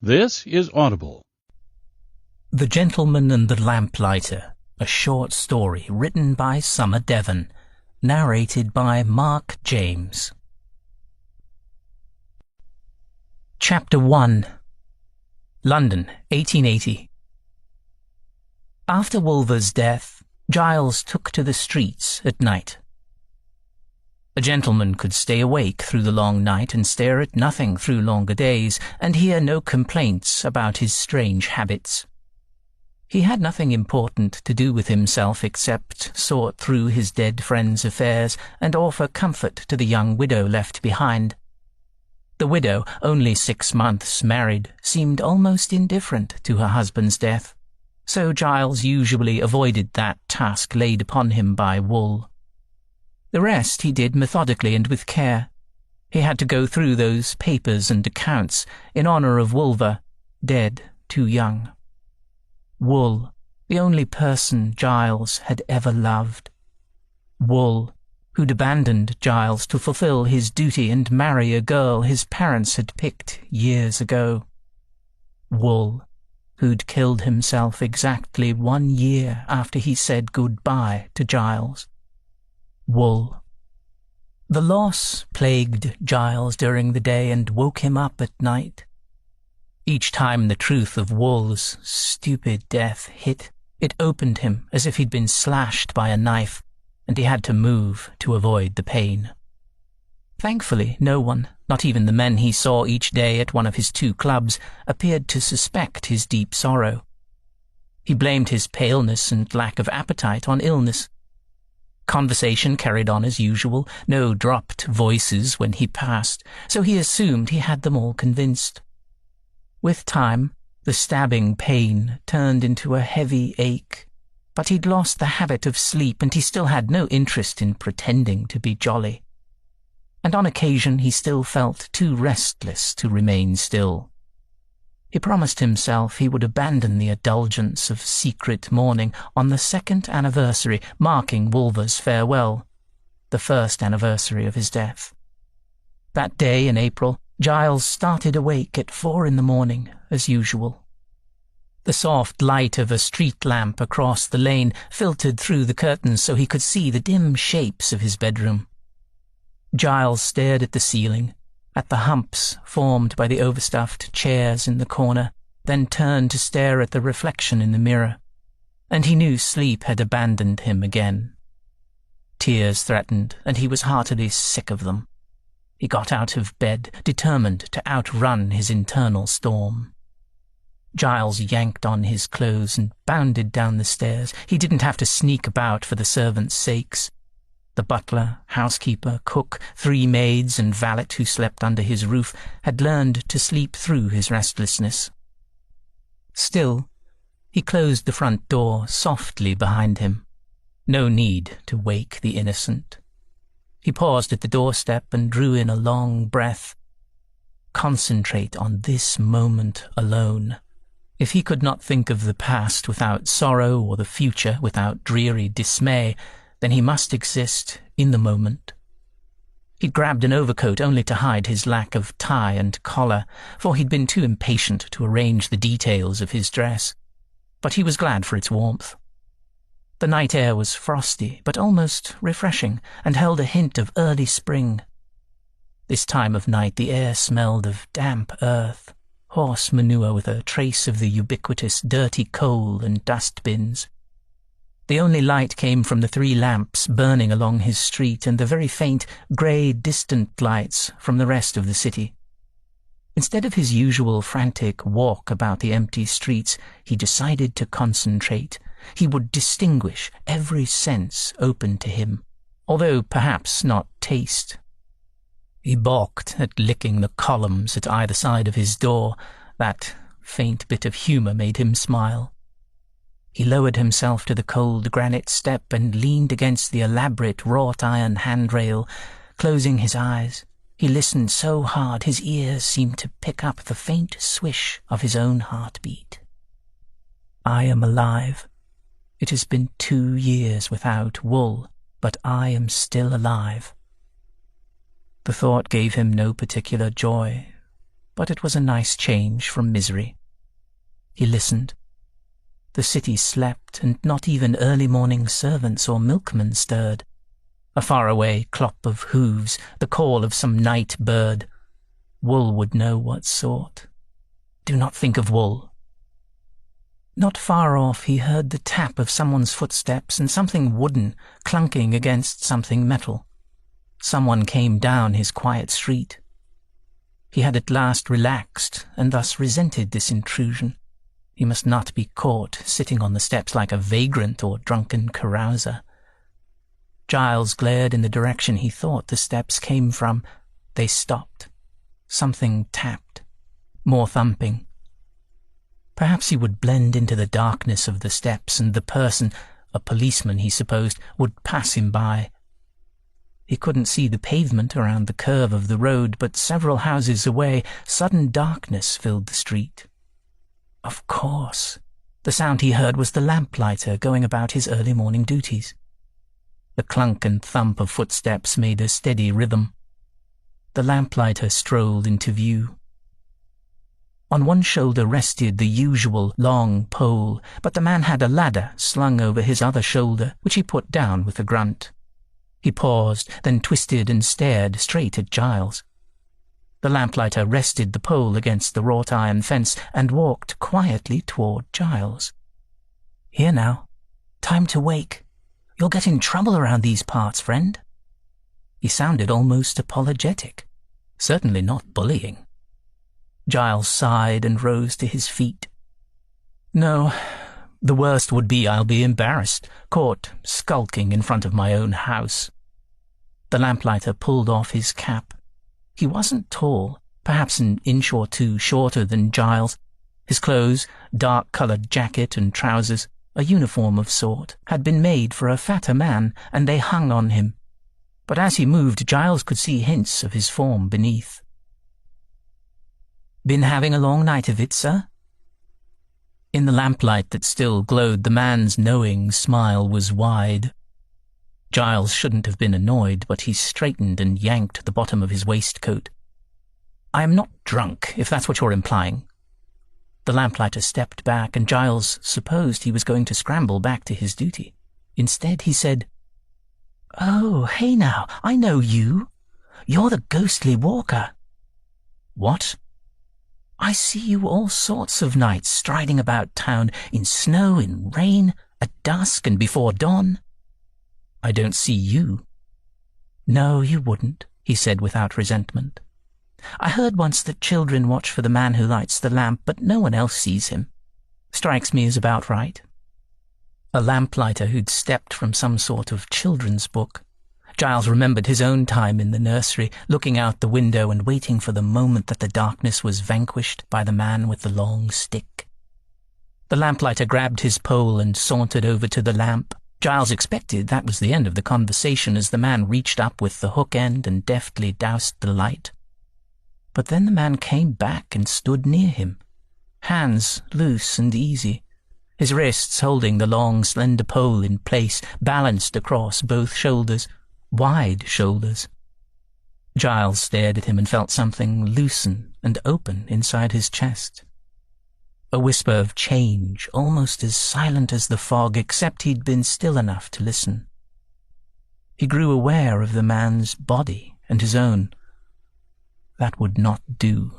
This is Audible. The Gentleman and the Lamplighter, a short story written by Summer Devon, narrated by Mark James. Chapter 1. London, 1880. After Wolver's death, Giles took to the streets at night. A gentleman could stay awake through the long night and stare at nothing through longer days, and hear no complaints about his strange habits. He had nothing important to do with himself except sort through his dead friend's affairs and offer comfort to the young widow left behind. The widow, only 6 months married, seemed almost indifferent to her husband's death, so Giles usually avoided that task laid upon him by Wool. The rest he did methodically and with care. He had to go through those papers and accounts in honour of Wolver, dead too young. Wool, the only person Giles had ever loved. Wool, who'd abandoned Giles to fulfill his duty and marry a girl his parents had picked years ago. Wool, who'd killed himself exactly 1 year after he said goodbye to Giles. Wool. The loss plagued Giles during the day and woke him up at night. Each time the truth of Wool's stupid death hit, it opened him as if he'd been slashed by a knife, and he had to move to avoid the pain. Thankfully, no one, not even the men he saw each day at one of his 2 clubs, appeared to suspect his deep sorrow. He blamed his paleness and lack of appetite on illness. Conversation carried on as usual, no dropped voices when he passed, so he assumed he had them all convinced. With time, the stabbing pain turned into a heavy ache, but he'd lost the habit of sleep and he still had no interest in pretending to be jolly. And on occasion he still felt too restless to remain still. He promised himself he would abandon the indulgence of secret mourning on the 2nd anniversary marking Wolver's farewell, the 1st anniversary of his death. That day in April, Giles started awake at 4 in the morning, as usual. The soft light of a street lamp across the lane filtered through the curtains so he could see the dim shapes of his bedroom. Giles stared at the ceiling, at the humps formed by the overstuffed chairs in the corner, then turned to stare at the reflection in the mirror, and he knew sleep had abandoned him again. Tears threatened, and he was heartily sick of them. He got out of bed, determined to outrun his internal storm. Giles yanked on his clothes and bounded down the stairs. He didn't have to sneak about for the servants' sakes. The butler, housekeeper, cook, 3 maids and valet who slept under his roof had learned to sleep through his restlessness. Still, he closed the front door softly behind him. No need to wake the innocent. He paused at the doorstep and drew in a long breath. Concentrate on this moment alone. If he could not think of the past without sorrow or the future without dreary dismay, then he must exist in the moment. He grabbed an overcoat only to hide his lack of tie and collar, for he'd been too impatient to arrange the details of his dress. But he was glad for its warmth. The night air was frosty, but almost refreshing, and held a hint of early spring. This time of night the air smelled of damp earth, horse manure with a trace of the ubiquitous dirty coal and dust bins. The only light came from the 3 lamps burning along his street and the very faint, grey, distant lights from the rest of the city. Instead of his usual frantic walk about the empty streets, he decided to concentrate. He would distinguish every sense open to him, although perhaps not taste. He balked at licking the columns at either side of his door. That faint bit of humour made him smile. He lowered himself to the cold granite step and leaned against the elaborate wrought-iron handrail. Closing his eyes, he listened so hard his ears seemed to pick up the faint swish of his own heartbeat. I am alive. It has been 2 years without Wool, but I am still alive. The thought gave him no particular joy, but it was a nice change from misery. He listened. The city slept, and not even early morning servants or milkmen stirred. A faraway clop of hooves, the call of some night bird. Wool would know what sort. Do not think of wool. Not far off he heard the tap of someone's footsteps and something wooden clunking against something metal. Someone came down his quiet street. He had at last relaxed and thus resented this intrusion. He must not be caught sitting on the steps like a vagrant or drunken carouser. Giles glared in the direction he thought the steps came from. They stopped. Something tapped. More thumping. Perhaps he would blend into the darkness of the steps, and the person, a policeman he supposed, would pass him by. He couldn't see the pavement around the curve of the road, but several houses away, sudden darkness filled the street. Of course. The sound he heard was the lamplighter going about his early morning duties. The clunk and thump of footsteps made a steady rhythm. The lamplighter strolled into view. On one shoulder rested the usual long pole, but the man had a ladder slung over his other shoulder, which he put down with a grunt. He paused, then twisted and stared straight at Giles. The lamplighter rested the pole against the wrought iron fence and walked quietly toward Giles. "Here now. Time to wake. You'll get in trouble around these parts, friend." He sounded almost apologetic, certainly not bullying. Giles sighed and rose to his feet. "No, the worst would be I'll be embarrassed, caught skulking in front of my own house." The lamplighter pulled off his cap. He wasn't tall, perhaps an inch or two shorter than Giles. His clothes, dark-coloured jacket and trousers, a uniform of sort, had been made for a fatter man, and they hung on him. But as he moved, Giles could see hints of his form beneath. "Been having a long night of it, sir?" In the lamplight that still glowed, the man's knowing smile was wide. Giles shouldn't have been annoyed, but he straightened and yanked the bottom of his waistcoat. "I am not drunk, if that's what you're implying." The lamplighter stepped back, and Giles supposed he was going to scramble back to his duty. Instead, he said, "Oh, hey now, I know you. You're the ghostly walker." "What?" "I see you all sorts of nights striding about town, in snow, in rain, at dusk and before dawn." "I don't see you." "No, you wouldn't," he said without resentment. "I heard once that children watch for the man who lights the lamp, but no one else sees him. Strikes me as about right." A lamplighter who'd stepped from some sort of children's book. Giles remembered his own time in the nursery, looking out the window and waiting for the moment that the darkness was vanquished by the man with the long stick. The lamplighter grabbed his pole and sauntered over to the lamp. Giles expected that was the end of the conversation as the man reached up with the hook end and deftly doused the light. But then the man came back and stood near him, hands loose and easy, his wrists holding the long, slender pole in place, balanced across both shoulders, wide shoulders. Giles stared at him and felt something loosen and open inside his chest. A whisper of change, almost as silent as the fog, except he'd been still enough to listen. He grew aware of the man's body and his own. That would not do.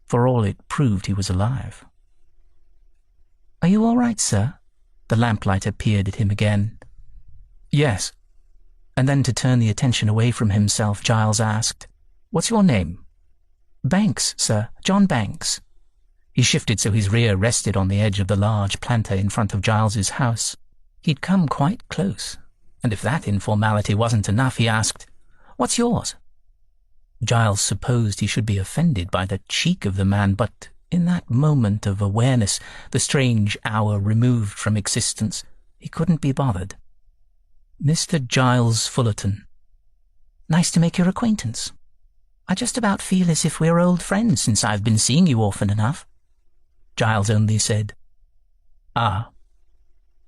For all it proved he was alive. "Are you all right, sir?" The lamplighter peered at him again. "Yes." And then to turn the attention away from himself, Giles asked, "What's your name?" "Banks, sir. John Banks." He shifted so his rear rested on the edge of the large planter in front of Giles's house. He'd come quite close, and if that informality wasn't enough, he asked, "What's yours?" Giles supposed he should be offended by the cheek of the man, but in that moment of awareness, the strange hour removed from existence, he couldn't be bothered. "Mr. Giles Fullerton." "Nice to make your acquaintance. I just about feel as if we're old friends since I've been seeing you often enough." Giles only said, "Ah."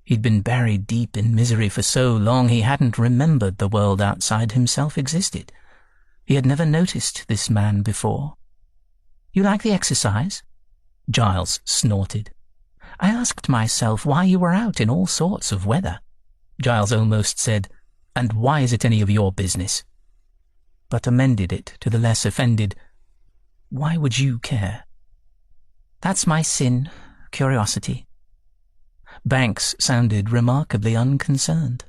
He'd been buried deep in misery for so long he hadn't remembered the world outside himself existed. He had never noticed this man before. You like the exercise?" Giles snorted. "I asked myself why you were out in all sorts of weather." Giles almost said, "And why is it any of your business?" but amended it to the less offended, "Why would you care?" "That's my sin, curiosity." Banks sounded remarkably unconcerned.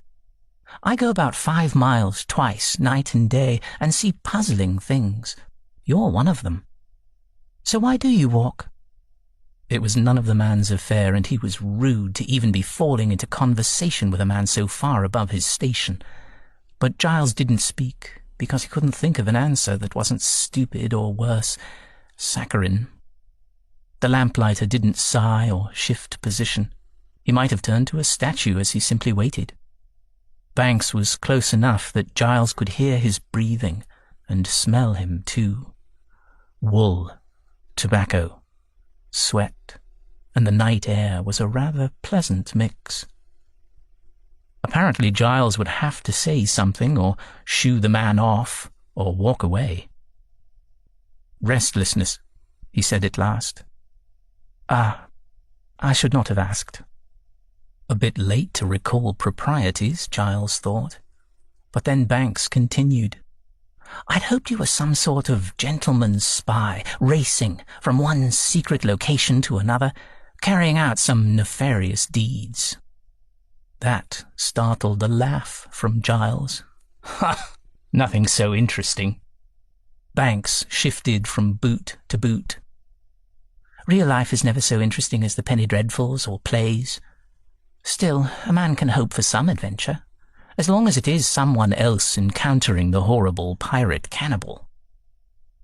"I go about 5 miles twice, night and day, and see puzzling things. You're one of them. So why do you walk?" It was none of the man's affair, and he was rude to even be falling into conversation with a man so far above his station. But Giles didn't speak, because he couldn't think of an answer that wasn't stupid or worse, saccharine. The lamplighter didn't sigh or shift position. He might have turned to a statue as he simply waited. Banks was close enough that Giles could hear his breathing and smell him too. Wool, tobacco, sweat, and the night air was a rather pleasant mix. Apparently Giles would have to say something or shoo the man off or walk away. "Restlessness," he said at last. "Ah, I should not have asked." A bit late to recall proprieties, Giles thought. But then Banks continued. "I'd hoped you were some sort of gentleman's spy, racing from one secret location to another, carrying out some nefarious deeds." That startled a laugh from Giles. "Ha! Nothing so interesting." Banks shifted from boot to boot. "Real life is never so interesting as the penny dreadfuls or plays. Still, a man can hope for some adventure, as long as it is someone else encountering the horrible pirate cannibal."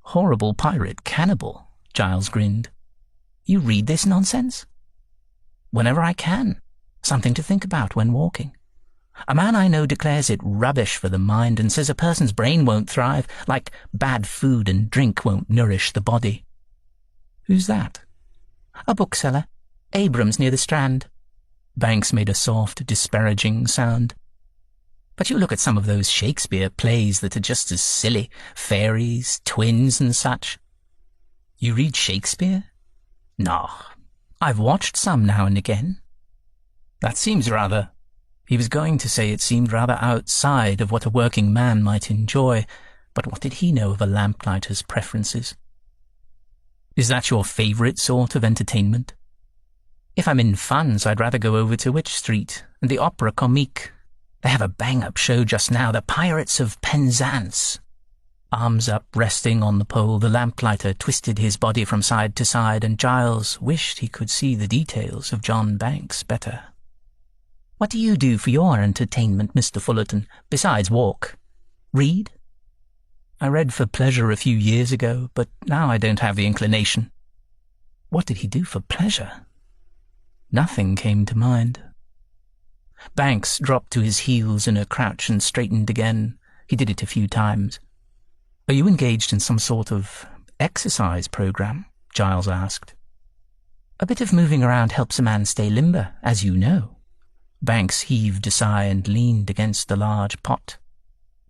"Horrible pirate cannibal?" Giles grinned. "You read this nonsense?" "Whenever I can. Something to think about when walking. A man I know declares it rubbish for the mind and says a person's brain won't thrive, like bad food and drink won't nourish the body." "Who's that?" "A bookseller. Abrams near the Strand." Banks made a soft, disparaging sound. "But you look at some of those Shakespeare plays that are just as silly, fairies, twins and such." "You read Shakespeare?" "No, I've watched some now and again." "That seems rather—" He was going to say it seemed rather outside of what a working man might enjoy, but what did he know of a lamplighter's preferences? "Is that your favourite sort of entertainment?" "If I'm in funds, I'd rather go over to Wych Street and the Opera Comique. They have a bang-up show just now, The Pirates of Penzance." Arms up, resting on the pole, the lamplighter twisted his body from side to side, and Giles wished he could see the details of John Banks better. "What do you do for your entertainment, Mr. Fullerton, besides walk? Read?" "I read for pleasure a few years ago, but now I don't have the inclination." What did he do for pleasure? Nothing came to mind. Banks dropped to his heels in a crouch and straightened again. He did it a few times. "Are you engaged in some sort of exercise program?" Giles asked. "A bit of moving around helps a man stay limber, as you know." Banks heaved a sigh and leaned against the large pot.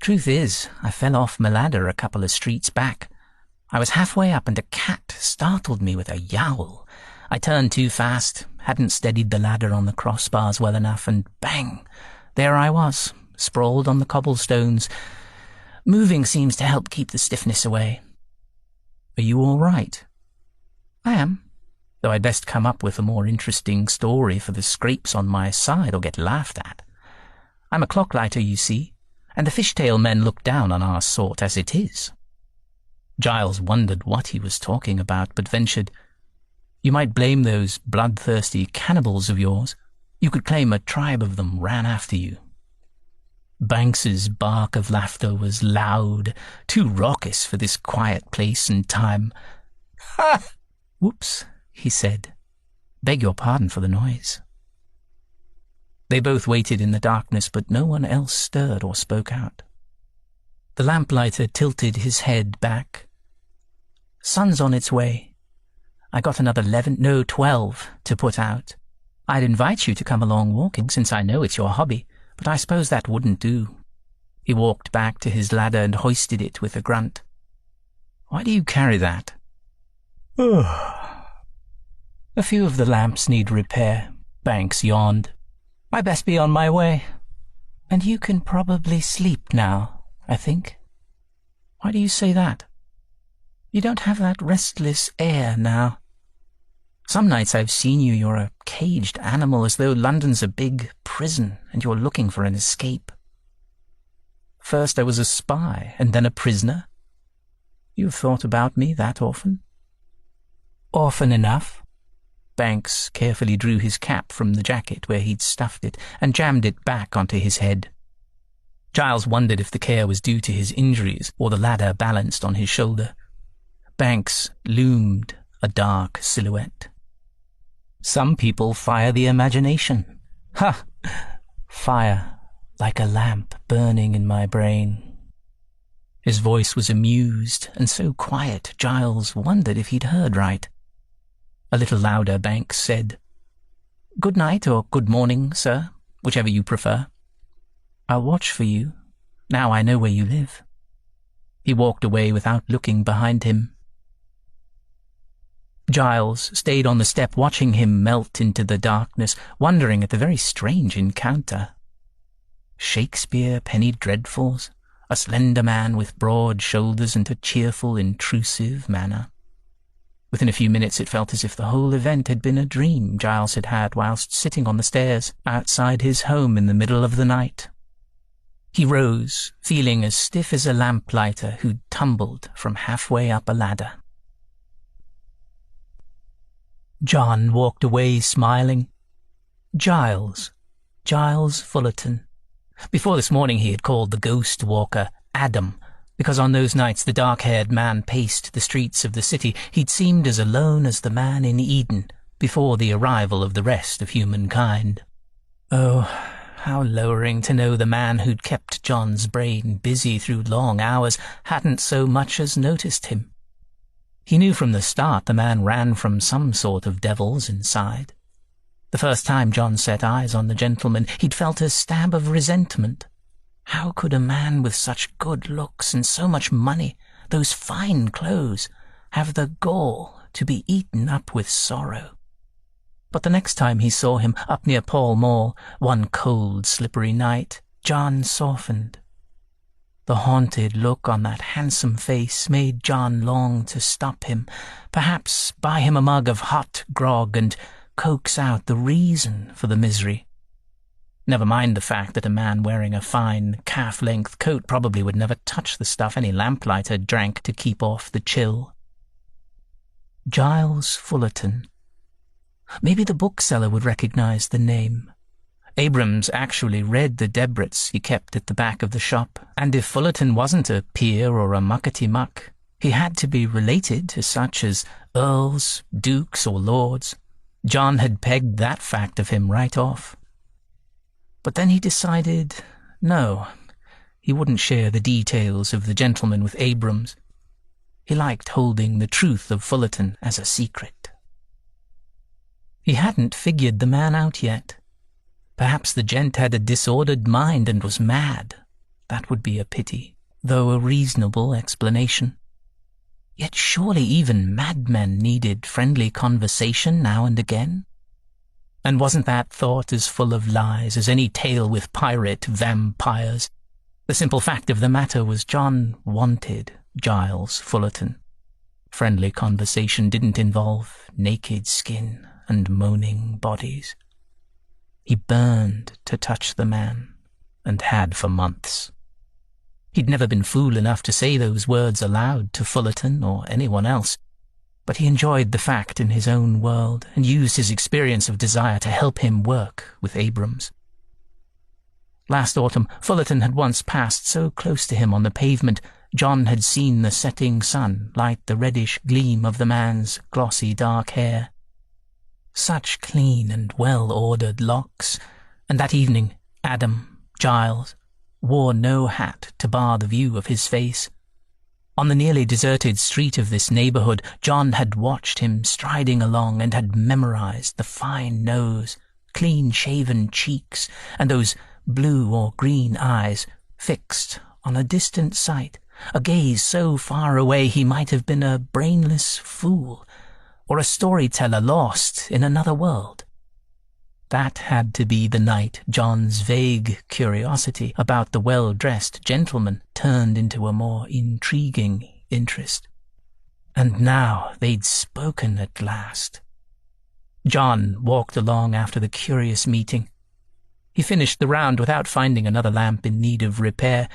"Truth is, I fell off my ladder a couple of streets back. I was halfway up and a cat startled me with a yowl. I turned too fast, hadn't steadied the ladder on the crossbars well enough, and bang! There I was, sprawled on the cobblestones. Moving seems to help keep the stiffness away." "Are you all right?" "I am, though I'd best come up with a more interesting story for the scrapes on my side or get laughed at. I'm a clocklighter, you see, and the fishtail men look down on our sort as it is." Giles wondered what he was talking about, but ventured, "You might blame those bloodthirsty cannibals of yours. You could claim a tribe of them ran after you." Banks's bark of laughter was loud, too raucous for this quiet place and time. "Ha! Whoops," he said. "Beg your pardon for the noise." They both waited in the darkness, but no one else stirred or spoke out. The lamplighter tilted his head back. "Sun's on its way. I got another 12 to put out. I'd invite you to come along walking, since I know it's your hobby, but I suppose that wouldn't do." He walked back to his ladder and hoisted it with a grunt. "Why do you carry that?" A few of the lamps need repair, Banks yawned. I best be on my way. And you can probably sleep now, I think. Why do you say that? You don't have that restless air now. Some nights I've seen you're a caged animal, as though London's a big prison and you're looking for an escape. First I was a spy, and then a prisoner. You've thought about me that often? Often enough. Banks carefully drew his cap from the jacket where he'd stuffed it and jammed it back onto his head. Giles wondered if the care was due to his injuries or the ladder balanced on his shoulder. Banks loomed, a dark silhouette. Some people fire the imagination. Ha! Fire, like a lamp burning in my brain. His voice was amused and so quiet Giles wondered if he'd heard right. A little louder, Banks said, "Good night or good morning, sir, whichever you prefer. I'll watch for you, now I know where you live." He walked away without looking behind him. Giles stayed on the step watching him melt into the darkness, wondering at the very strange encounter. Shakespeare penny dreadfuls, a slender man with broad shoulders and a cheerful, intrusive manner. Within a few minutes it felt as if the whole event had been a dream Giles had had whilst sitting on the stairs outside his home in the middle of the night. He rose, feeling as stiff as a lamplighter who'd tumbled from halfway up a ladder. John walked away smiling. Giles Fullerton. Before this morning he had called the ghost walker Adam, because on those nights the dark-haired man paced the streets of the city. He'd seemed as alone as the man in Eden before the arrival of the rest of humankind. Oh, how lowering to know the man who'd kept John's brain busy through long hours hadn't so much as noticed him. He knew from the start the man ran from some sort of devils inside. The first time John set eyes on the gentleman, he'd felt a stab of resentment. How could a man with such good looks and so much money, those fine clothes, have the gall to be eaten up with sorrow? But the next time he saw him up near Pall Mall, one cold, slippery night, John softened. The haunted look on that handsome face made John long to stop him, perhaps buy him a mug of hot grog and coax out the reason for the misery. Never mind the fact that a man wearing a fine, calf-length coat probably would never touch the stuff any lamplighter drank to keep off the chill. Giles Fullerton. Maybe the bookseller would recognize the name. Abrams actually read the Debrets he kept at the back of the shop, and if Fullerton wasn't a peer or a muckety-muck, he had to be related to such as earls, dukes, or lords. John had pegged that fact of him right off. But then he decided, no, he wouldn't share the details of the gentleman with Abrams. He liked holding the truth of Fullerton as a secret. He hadn't figured the man out yet. Perhaps the gent had a disordered mind and was mad. That would be a pity, though a reasonable explanation. Yet surely even madmen needed friendly conversation now and again. And wasn't that thought as full of lies as any tale with pirate vampires? The simple fact of the matter was John wanted Giles Fullerton. Friendly conversation didn't involve naked skin and moaning bodies. He burned to touch the man, and had for months. He'd never been fool enough to say those words aloud to Fullerton or anyone else, but he enjoyed the fact in his own world and used his experience of desire to help him work with Abrams. Last autumn, Fullerton had once passed so close to him on the pavement, John had seen the setting sun light the reddish gleam of the man's glossy dark hair. Such clean and well-ordered locks, and that evening Adam, Giles, wore no hat to bar the view of his face. On the nearly deserted street of this neighborhood, John had watched him striding along and had memorized the fine nose, clean-shaven cheeks, and those blue or green eyes fixed on a distant sight, a gaze so far away he might have been a brainless fool, or a storyteller lost in another world. That had to be the night John's vague curiosity about the well-dressed gentleman turned into a more intriguing interest. And now they'd spoken at last. John walked along after the curious meeting. He finished the round without finding another lamp in need of repair.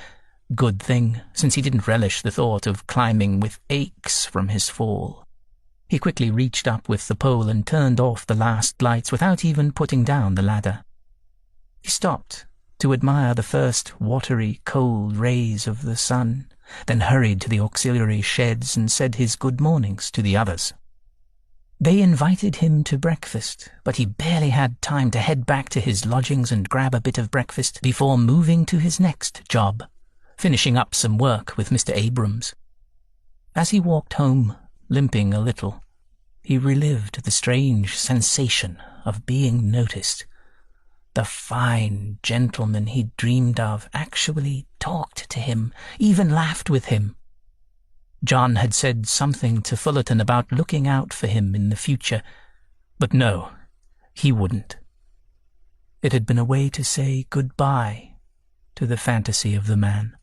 Good thing, since he didn't relish the thought of climbing with aches from his fall. He quickly reached up with the pole and turned off the last lights without even putting down the ladder. He stopped to admire the first watery, cold rays of the sun, then hurried to the auxiliary sheds and said his good mornings to the others. They invited him to breakfast, but he barely had time to head back to his lodgings and grab a bit of breakfast before moving to his next job, finishing up some work with Mr. Abrams. As he walked home, limping a little, he relived the strange sensation of being noticed. The fine gentleman he'd dreamed of actually talked to him, even laughed with him. John had said something to Fullerton about looking out for him in the future, but no, he wouldn't. It had been a way to say goodbye to the fantasy of the man.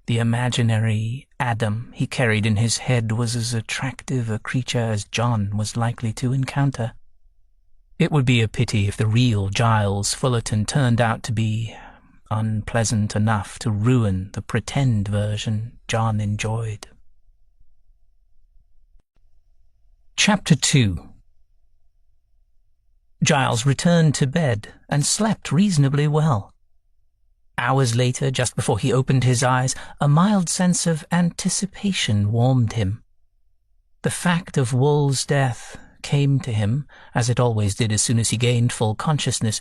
The imaginary Adam he carried in his head was as attractive a creature as John was likely to encounter. It would be a pity if the real Giles Fullerton turned out to be unpleasant enough to ruin the pretend version John enjoyed. Chapter 2. Giles returned to bed and slept reasonably well. Hours later, just before he opened his eyes, a mild sense of anticipation warmed him. The fact of Wool's death came to him, as it always did as soon as he gained full consciousness,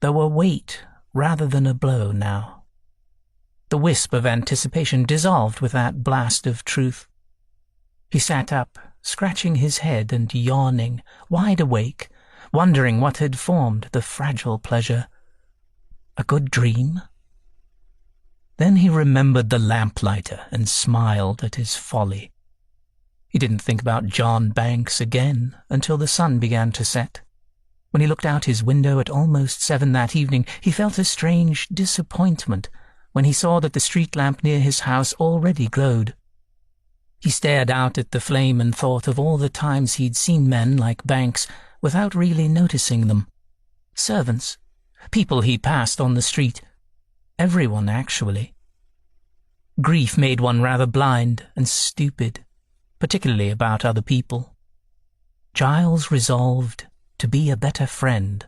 though a weight rather than a blow now. The wisp of anticipation dissolved with that blast of truth. He sat up, scratching his head and yawning, wide awake, wondering what had formed the fragile pleasure. A good dream? Then he remembered the lamplighter and smiled at his folly. He didn't think about John Banks again until the sun began to set. When he looked out his window at almost 7 that evening, he felt a strange disappointment when he saw that the street lamp near his house already glowed. He stared out at the flame and thought of all the times he'd seen men like Banks without really noticing them. Servants, people he passed on the street, everyone actually. Grief made one rather blind and stupid, particularly about other people. Giles resolved to be a better friend,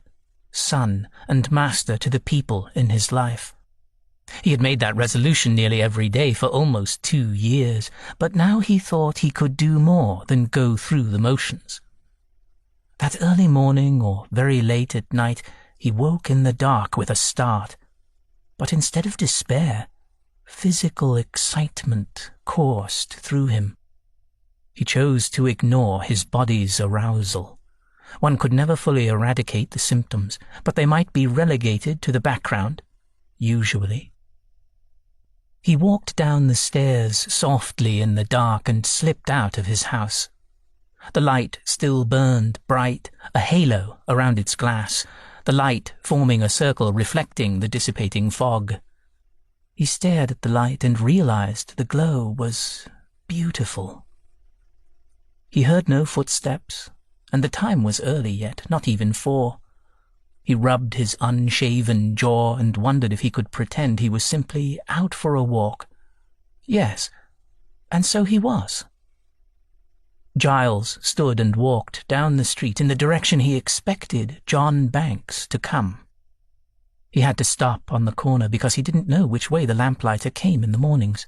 son and master to the people in his life. He had made that resolution nearly every day for almost 2 years, but now he thought he could do more than go through the motions. That early morning or very late at night, he woke in the dark with a start, but instead of despair, physical excitement coursed through him. He chose to ignore his body's arousal. One could never fully eradicate the symptoms, but they might be relegated to the background, usually. He walked down the stairs softly in the dark and slipped out of his house. The light still burned bright, a halo around its glass, the light forming a circle reflecting the dissipating fog. He stared at the light and realized the glow was beautiful. He heard no footsteps, and the time was early yet, not even 4. He rubbed his unshaven jaw and wondered if he could pretend he was simply out for a walk. Yes, and so he was. Giles stood and walked down the street in the direction he expected John Banks to come. He had to stop on the corner because he didn't know which way the lamplighter came in the mornings.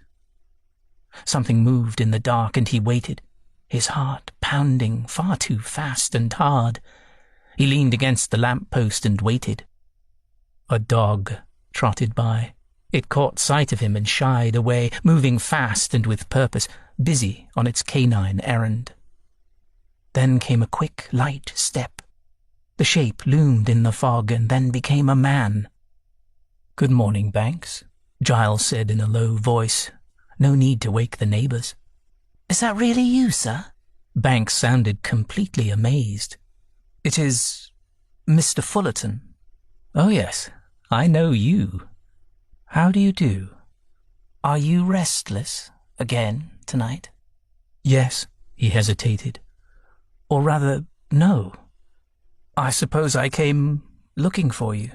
Something moved in the dark and he waited, his heart pounding far too fast and hard. He leaned against the lamp-post and waited. A dog trotted by. It caught sight of him and shied away, moving fast and with purpose, busy on its canine errand. Then came a quick, light step. The shape loomed in the fog and then became a man. "Good morning, Banks," Giles said in a low voice. No need to wake the neighbours. "Is that really you, sir?" Banks sounded completely amazed. "It is Mr. Fullerton." "Oh yes, I know you. How do you do? Are you restless again tonight?" "Yes," he hesitated. "Or rather, no. I suppose I came looking for you."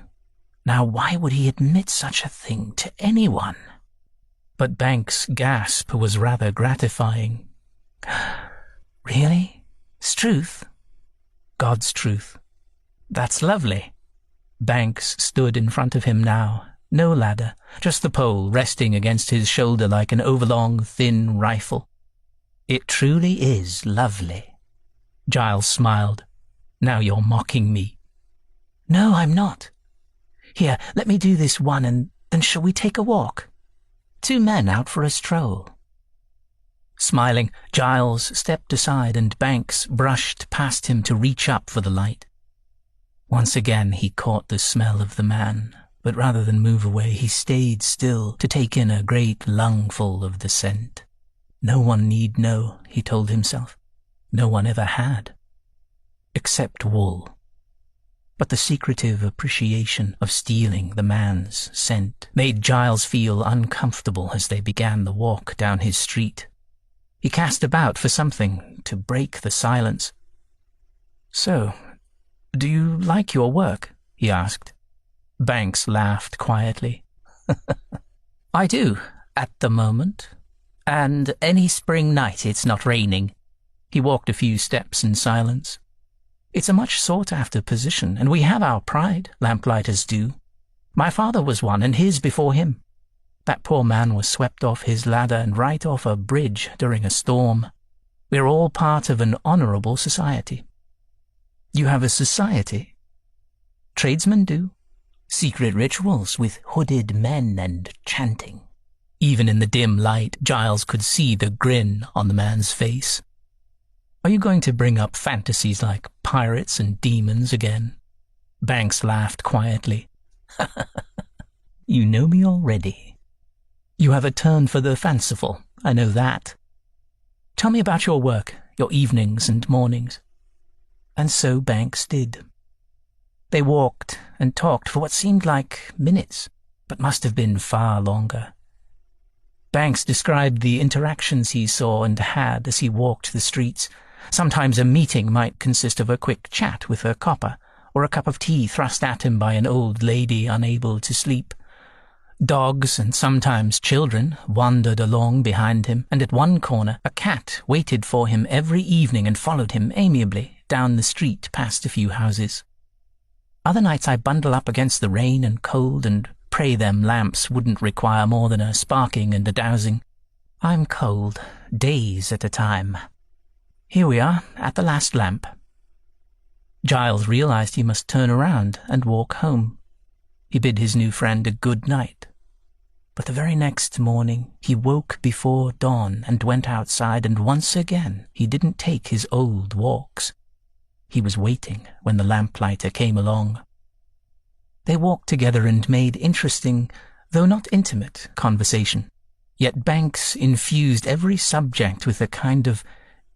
Now why would he admit such a thing to anyone? But Banks' gasp was rather gratifying. "Really? 'Struth?" "God's truth." "That's lovely." Banks stood in front of him now. No ladder, just the pole resting against his shoulder like an overlong, thin rifle. "It truly is lovely." Giles smiled. "Now you're mocking me." "No, I'm not. Here, let me do this one, and then shall we take a walk? 2 men out for a stroll." Smiling, Giles stepped aside and Banks brushed past him to reach up for the light. Once again he caught the smell of the man, but rather than move away, he stayed still to take in a great lungful of the scent. No one need know, he told himself. No one ever had. Except Wool. But the secretive appreciation of stealing the man's scent made Giles feel uncomfortable as they began the walk down his street. He cast about for something to break the silence. "So, do you like your work?" he asked. Banks laughed quietly. "I do, at the moment. And any spring night it's not raining." He walked a few steps in silence. "It's a much sought-after position, and we have our pride, Lamplighters do. My father was one, and his before him. That poor man was swept off his ladder and right off a bridge during a storm. We're all part of an honourable society." "You have a society?" "Tradesmen do. Secret rituals with hooded men and chanting." Even in the dim light, Giles could see the grin on the man's face. "Are you going to bring up fantasies like pirates and demons again?" Banks laughed quietly. "You know me already. You have a turn for the fanciful, I know that. Tell me about your work, your evenings and mornings." And so Banks did. They walked and talked for what seemed like minutes, but must have been far longer. Banks described the interactions he saw and had as he walked the streets. Sometimes a meeting might consist of a quick chat with a copper, or a cup of tea thrust at him by an old lady unable to sleep. Dogs, and sometimes children, wandered along behind him, and at one corner a cat waited for him every evening and followed him amiably down the street past a few houses. Other nights I bundle up against the rain and cold and pray them lamps wouldn't require more than a sparking and a dousing. I'm cold, days at a time. Here we are, at the last lamp." Giles realized he must turn around and walk home. He bid his new friend a good night. But the very next morning he woke before dawn and went outside, and once again he didn't take his old walks. He was waiting when the lamplighter came along. They walked together and made interesting, though not intimate, conversation. Yet Banks infused every subject with a kind of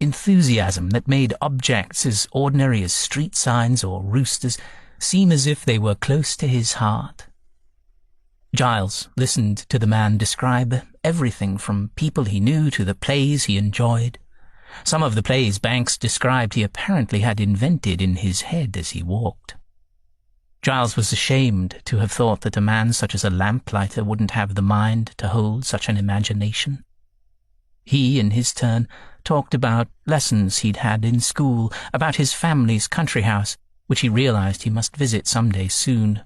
enthusiasm that made objects as ordinary as street signs or roosters seem as if they were close to his heart. Giles listened to the man describe everything from people he knew to the plays he enjoyed. Some of the plays Banks described he apparently had invented in his head as he walked. Giles was ashamed to have thought that a man such as a lamplighter wouldn't have the mind to hold such an imagination. He, in his turn, talked about lessons he'd had in school, about his family's country house, which he realized he must visit some day soon.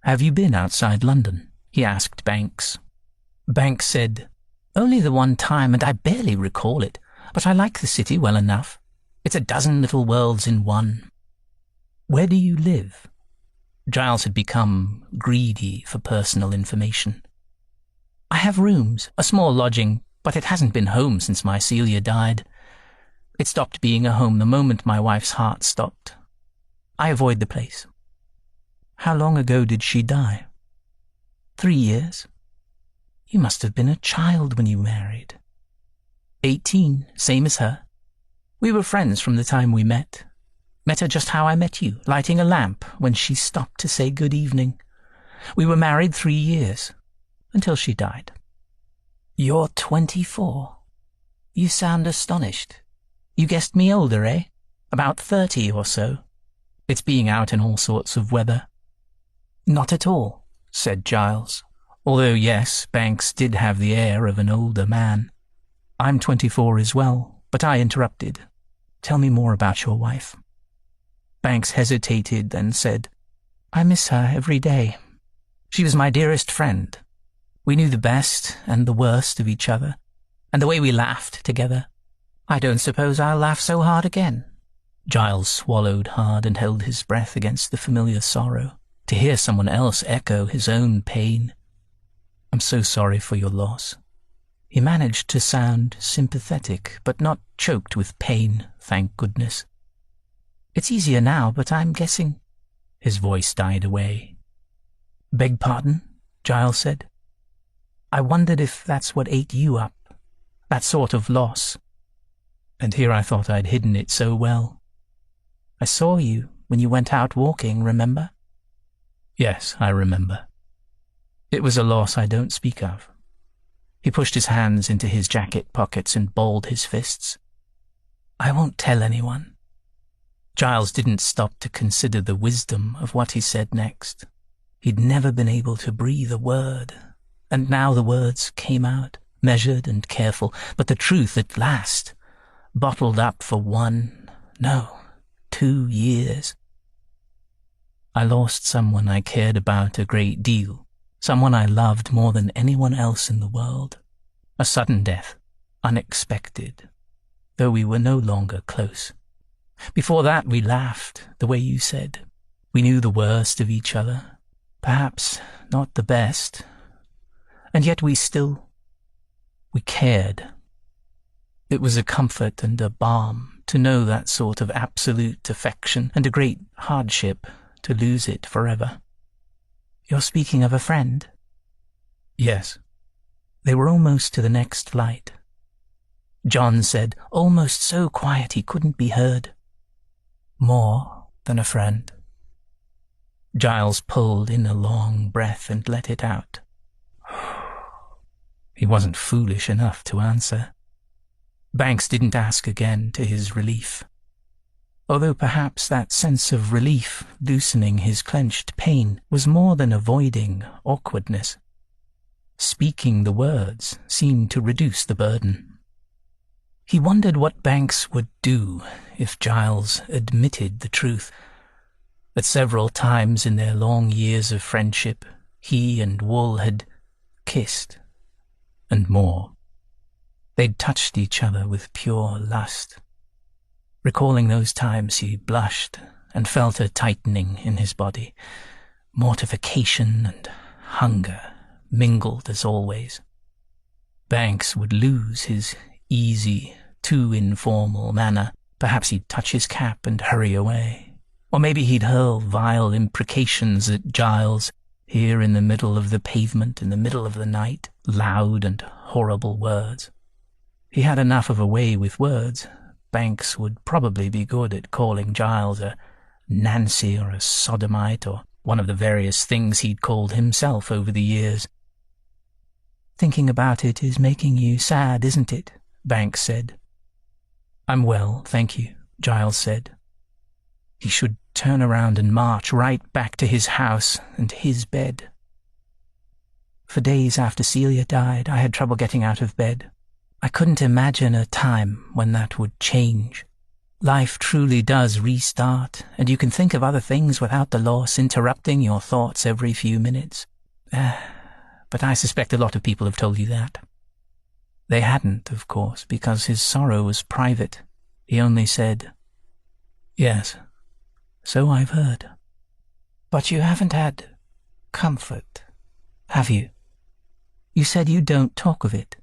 "Have you been outside London?" he asked Banks. Banks said, "Only the one time, and I barely recall it, but I like the city well enough. It's a dozen little worlds in one." "Where do you live?" Giles had become greedy for personal information. "I have rooms, a small lodging, but it hasn't been home since my Celia died. It stopped being a home the moment my wife's heart stopped. I avoid the place." "How long ago did she die?" 3 years. "You must have been a child when you married." 18, same as her. We were friends from the time we met. Met her just how I met you, lighting a lamp when she stopped to say good evening. We were married 3 years, until she died. You're 24. You sound astonished. You guessed me older, eh? About 30 or so. It's being out in all sorts of weather. Not at all, said Giles. Although, yes, Banks did have the air of an older man. I'm 24 as well, but I interrupted. Tell me more about your wife. Banks hesitated, then said, I miss her every day. She was my dearest friend. We knew the best and the worst of each other, and the way we laughed together. I don't suppose I'll laugh so hard again. Giles swallowed hard and held his breath against the familiar sorrow, to hear someone else echo his own pain. I'm so sorry for your loss. He managed to sound sympathetic, but not choked with pain, thank goodness. It's easier now, but I'm guessing... His voice died away. Beg pardon, Giles said. I wondered if that's what ate you up, that sort of loss. And here I thought I'd hidden it so well. I saw you when you went out walking, remember? Yes, I remember. It was a loss I don't speak of. He pushed his hands into his jacket pockets and balled his fists. I won't tell anyone. Giles didn't stop to consider the wisdom of what he said next. He'd never been able to breathe a word, and now the words came out, measured and careful, but the truth at last, bottled up for 2 years. I lost someone I cared about a great deal, someone I loved more than anyone else in the world. A sudden death, unexpected, though we were no longer close. Before that we laughed, the way you said. We knew the worst of each other, perhaps not the best, and yet we cared. It was a comfort and a balm to know that sort of absolute affection, and a great hardship to lose it forever. You're speaking of a friend? Yes. They were almost to the next flight. John said, almost so quiet he couldn't be heard. More than a friend. Giles pulled in a long breath and let it out. He wasn't foolish enough to answer. Banks didn't ask again, to his relief. Although perhaps that sense of relief loosening his clenched pain was more than avoiding awkwardness. Speaking the words seemed to reduce the burden. He wondered what Banks would do if Giles admitted the truth, that several times in their long years of friendship he and Wool had kissed, and more. They'd touched each other with pure lust. Recalling those times, he blushed and felt a tightening in his body. Mortification and hunger mingled as always. Banks would lose his easy, too informal manner. Perhaps he'd touch his cap and hurry away. Or maybe he'd hurl vile imprecations at Giles, here in the middle of the pavement, in the middle of the night, loud and horrible words. He had enough of a way with words. Banks would probably be good at calling Giles a Nancy or a sodomite or one of the various things he'd called himself over the years. Thinking about it is making you sad, isn't it? Banks said. I'm well, thank you, Giles said. He should turn around and march right back to his house and his bed. For days after Celia died, I had trouble getting out of bed. I couldn't imagine a time when that would change. Life truly does restart, and you can think of other things without the loss interrupting your thoughts every few minutes. But I suspect a lot of people have told you that. They hadn't, of course, because his sorrow was private. He only said, Yes, so I've heard. But you haven't had comfort, have you? You said you don't talk of it.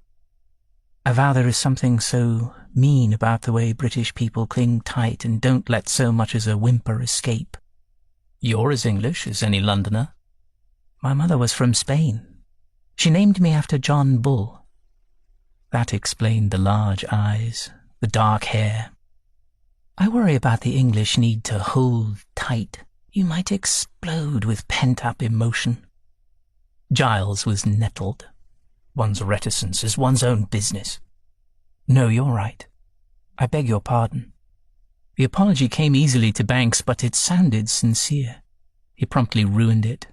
I vow there is something so mean about the way British people cling tight and don't let so much as a whimper escape. You're as English as any Londoner. My mother was from Spain. She named me after John Bull. That explained the large eyes, the dark hair. I worry about the English need to hold tight. You might explode with pent-up emotion. Giles was nettled. One's reticence is one's own business. No, you're right. I beg your pardon. The apology came easily to Banks, but it sounded sincere. He promptly ruined it.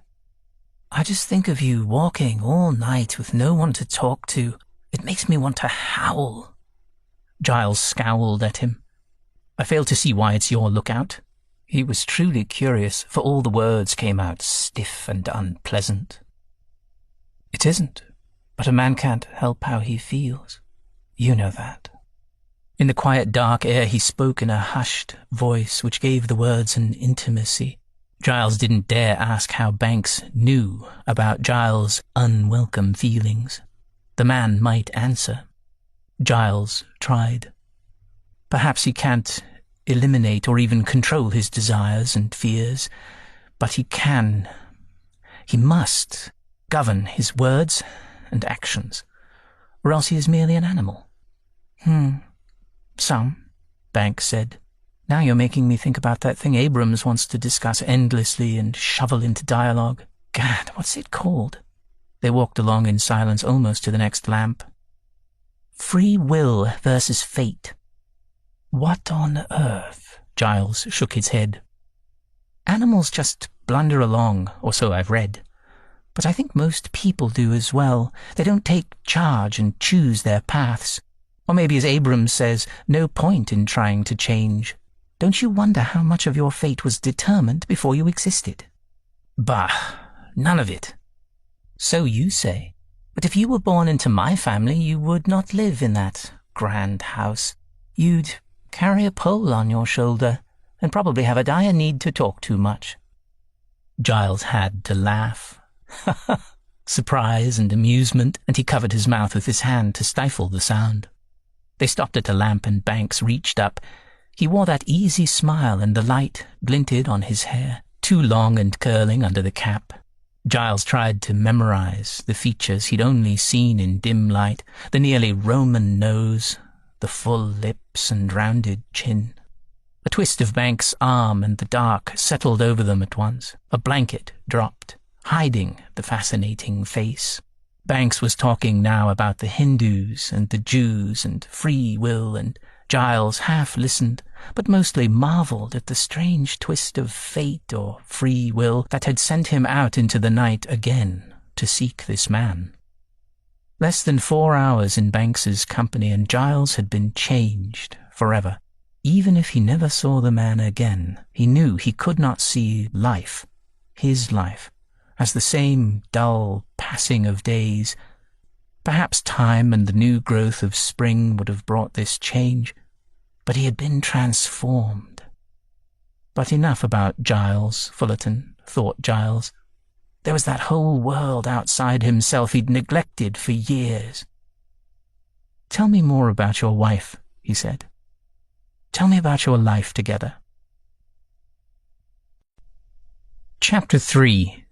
I just think of you walking all night with no one to talk to. It makes me want to howl. Giles scowled at him. I fail to see why it's your lookout. He was truly curious, for all the words came out stiff and unpleasant. It isn't, but a man can't help how he feels. You know that. In the quiet dark air he spoke in a hushed voice which gave the words an intimacy. Giles didn't dare ask how Banks knew about Giles' unwelcome feelings. The man might answer. Giles tried. Perhaps he can't eliminate or even control his desires and fears, but he must govern his words and actions, or else he is merely an animal. Some, Banks said. Now you're making me think about that thing Abrams wants to discuss endlessly and shovel into dialogue. Gad, what's it called? They walked along in silence almost to the next lamp. Free will versus fate. What on earth? Giles shook his head. Animals just blunder along, or so I've read. But I think most people do as well. They don't take charge and choose their paths. Or maybe, as Abrams says, no point in trying to change. Don't you wonder how much of your fate was determined before you existed? Bah, none of it. So you say. But if you were born into my family, you would not live in that grand house. You'd carry a pole on your shoulder and probably have a dire need to talk too much. Giles had to laugh. Surprise and amusement, and he covered his mouth with his hand to stifle the sound. They stopped at a lamp and Banks reached up. He wore that easy smile and the light glinted on his hair, too long and curling under the cap. Giles tried to memorize the features he'd only seen in dim light, the nearly Roman nose, the full lips and rounded chin. A twist of Banks' arm and the dark settled over them at once. A blanket dropped, hiding the fascinating face. Banks was talking now about the Hindus and the Jews and free will, and Giles half listened, but mostly marveled at the strange twist of fate or free will that had sent him out into the night again to seek this man. Less than 4 hours in Banks's company, and Giles had been changed forever. Even if he never saw the man again, he knew he could not see life, his life, as the same dull passing of days. Perhaps time and the new growth of spring would have brought this change, but he had been transformed. But enough about Giles Fullerton, thought Giles. There was that whole world outside himself he'd neglected for years. "Tell me more about your wife," he said. "Tell me about your life together." Chapter 3.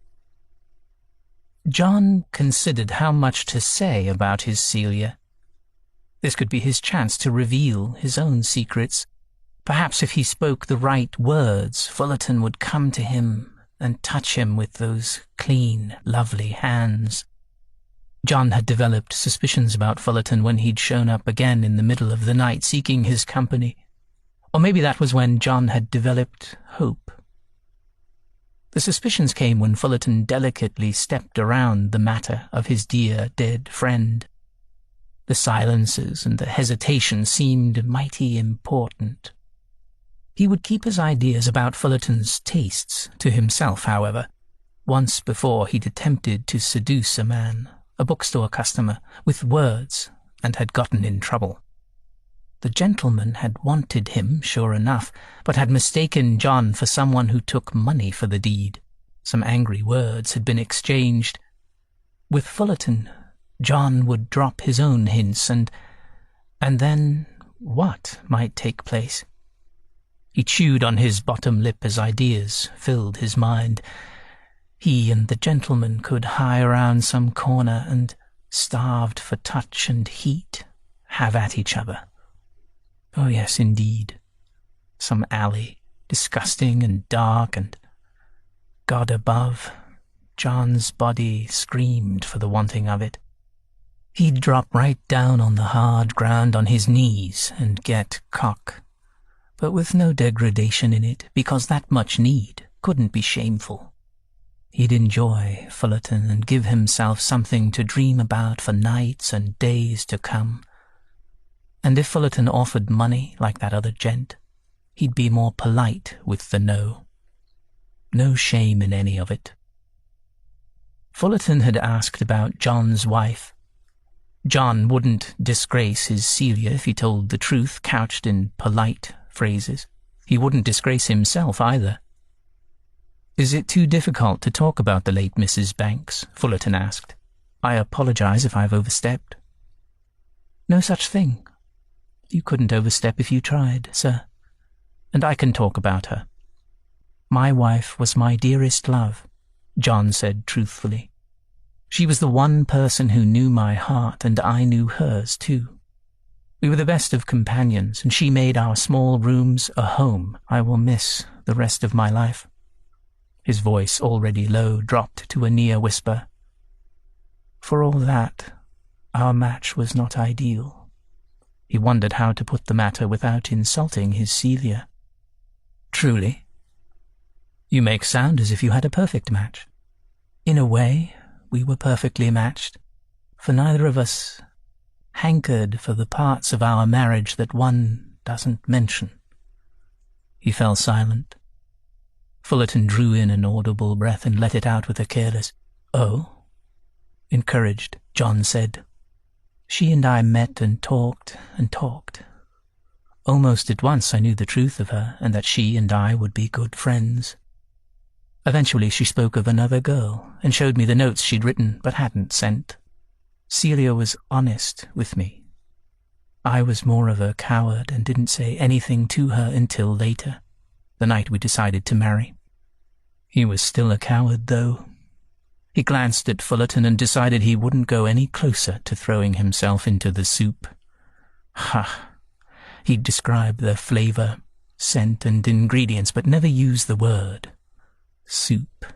John considered how much to say about his Celia. This could be his chance to reveal his own secrets. Perhaps if he spoke the right words, Fullerton would come to him and touch him with those clean, lovely hands. John had developed suspicions about Fullerton when he'd shown up again in the middle of the night seeking his company. Or maybe that was when John had developed hope. The suspicions came when Fullerton delicately stepped around the matter of his dear dead friend. The silences and the hesitation seemed mighty important. He would keep his ideas about Fullerton's tastes to himself, however. Once before he'd attempted to seduce a man, a bookstore customer, with words, and had gotten in trouble. The gentleman had wanted him, sure enough, but had mistaken John for someone who took money for the deed. Some angry words had been exchanged. With Fullerton, John would drop his own hints, and then what might take place? He chewed on his bottom lip as ideas filled his mind. He and the gentleman could hie around some corner and, starved for touch and heat, have at each other. Oh yes, indeed. Some alley, disgusting and dark, and God above, John's body screamed for the wanting of it. He'd drop right down on the hard ground on his knees and get cock, but with no degradation in it, because that much need couldn't be shameful. He'd enjoy Fullerton and give himself something to dream about for nights and days to come. And if Fullerton offered money like that other gent, he'd be more polite with the no. No shame in any of it. Fullerton had asked about John's wife. John wouldn't disgrace his Celia if he told the truth couched in polite phrases. He wouldn't disgrace himself either. "Is it too difficult to talk about the late Mrs. Banks?" Fullerton asked. "I apologize if I've overstepped." "No such thing. You couldn't overstep if you tried, sir. And I can talk about her. My wife was my dearest love," John said truthfully. "She was the one person who knew my heart, and I knew hers too. We were the best of companions, and she made our small rooms a home I will miss the rest of my life." His voice, already low, dropped to a near whisper. "For all that, our match was not ideal." He wondered how to put the matter without insulting his Celia. "Truly? You make sound as if you had a perfect match." "In a way, we were perfectly matched, for neither of us hankered for the parts of our marriage that one doesn't mention." He fell silent. Fullerton drew in an audible breath and let it out with a careless, "Oh?" Encouraged, John said, "She and I met and talked and talked. Almost at once I knew the truth of her, and that she and I would be good friends. Eventually she spoke of another girl, and showed me the notes she'd written but hadn't sent. Celia was honest with me. I was more of a coward and didn't say anything to her until later, the night we decided to marry. He was still a coward, though. He glanced at Fullerton and decided he wouldn't go any closer to throwing himself into the soup. Ha! He'd describe the flavor, scent, and ingredients, but never use the word soup,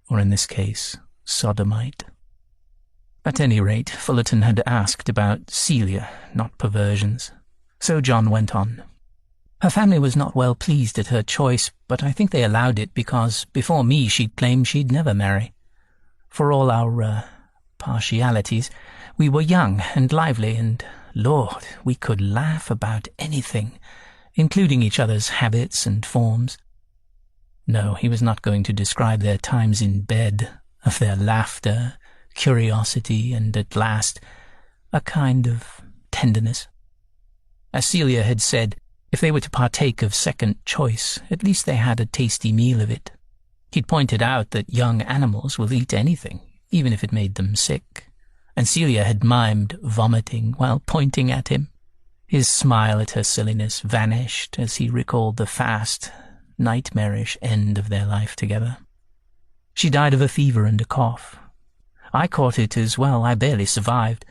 or in this case, sodomite. At any rate, Fullerton had asked about Celia, not perversions. So John went on. "Her family was not well pleased at her choice, but I think they allowed it because before me she'd claimed she'd never marry. For all our partialities, we were young and lively, and, Lord, we could laugh about anything, including each other's habits and forms." No, he was not going to describe their times in bed, of their laughter, curiosity, and at last, a kind of tenderness. As Celia had said, if they were to partake of second choice, at least they had a tasty meal of it. He'd pointed out that young animals will eat anything, even if it made them sick, and Celia had mimed vomiting while pointing at him. His smile at her silliness vanished as he recalled the fast, nightmarish end of their life together. She died of a fever and a cough. I caught it as well. I barely survived.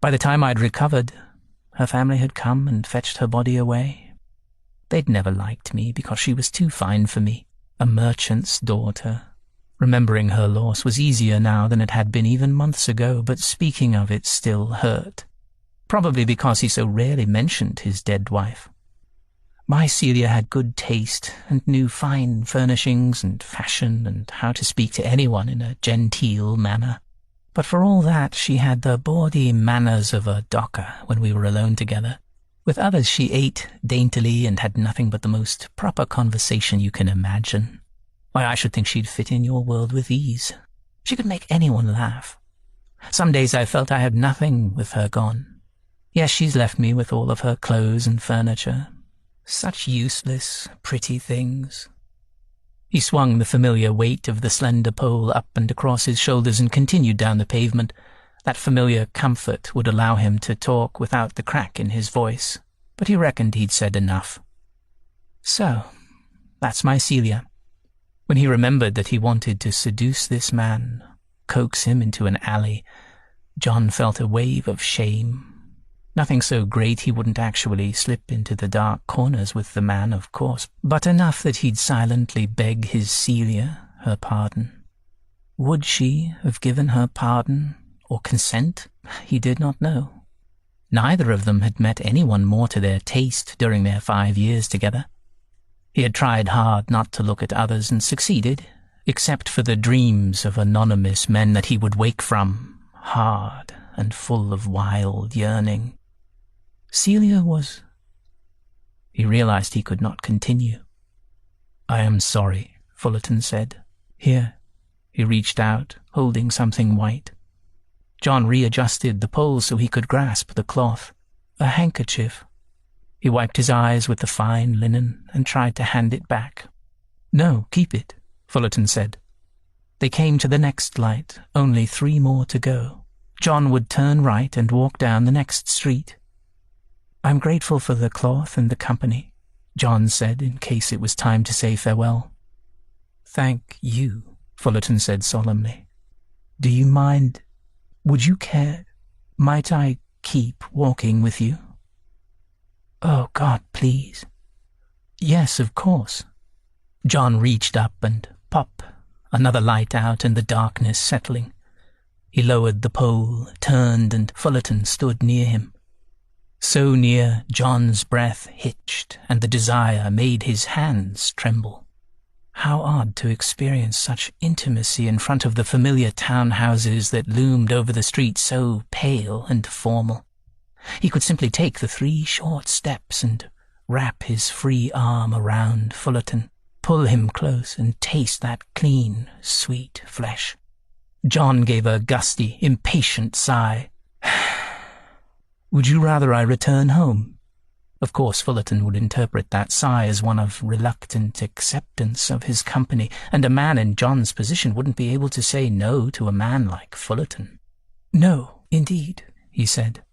By the time I'd recovered, her family had come and fetched her body away. They'd never liked me because she was too fine for me, a merchant's daughter. Remembering her loss was easier now than it had been even months ago, but speaking of it still hurt. Probably because he so rarely mentioned his dead wife. My Celia had good taste and knew fine furnishings and fashion and how to speak to anyone in a genteel manner. But for all that, she had the bawdy manners of a docker when we were alone together. With others she ate daintily and had nothing but the most proper conversation you can imagine. Why, I should think she'd fit in your world with ease. She could make anyone laugh. Some days I felt I had nothing with her gone. Yes, she's left me with all of her clothes and furniture. Such useless, pretty things. He swung the familiar weight of the slender pole up and across his shoulders and continued down the pavement. That familiar comfort would allow him to talk without the crack in his voice, but he reckoned he'd said enough. So, that's my Celia. When he remembered that he wanted to seduce this man, coax him into an alley, John felt a wave of shame. Nothing so great he wouldn't actually slip into the dark corners with the man, of course, but enough that he'd silently beg his Celia her pardon. Would she have given her pardon or consent? He did not know. Neither of them had met anyone more to their taste during their 5 years together. He had tried hard not to look at others and succeeded, except for the dreams of anonymous men that he would wake from, hard and full of wild yearning. Celia was... He realized he could not continue. "I am sorry," Fullerton said. "Here." He reached out, holding something white. John readjusted the pole so he could grasp the cloth. A handkerchief. He wiped his eyes with the fine linen and tried to hand it back. "No, keep it," Fullerton said. They came to the next light, only 3 more to go. John would turn right and walk down the next street. "I'm grateful for the cloth and the company," John said, in case it was time to say farewell. "Thank you," Fullerton said solemnly. "Do you mind? Would you care? Might I keep walking with you?" "Oh, God, please." "Yes, of course." John reached up and pop, another light out and the darkness settling. He lowered the pole, turned, and Fullerton stood near him. So near, John's breath hitched, and the desire made his hands tremble. How odd to experience such intimacy in front of the familiar townhouses that loomed over the street so pale and formal. He could simply take the 3 short steps and wrap his free arm around Fullerton, pull him close and taste that clean, sweet flesh. John gave a gusty, impatient sigh. "Would you rather I return home?" Of course, Fullerton would interpret that sigh as one of reluctant acceptance of his company, and a man in John's position wouldn't be able to say no to a man like Fullerton. "No, indeed," he said.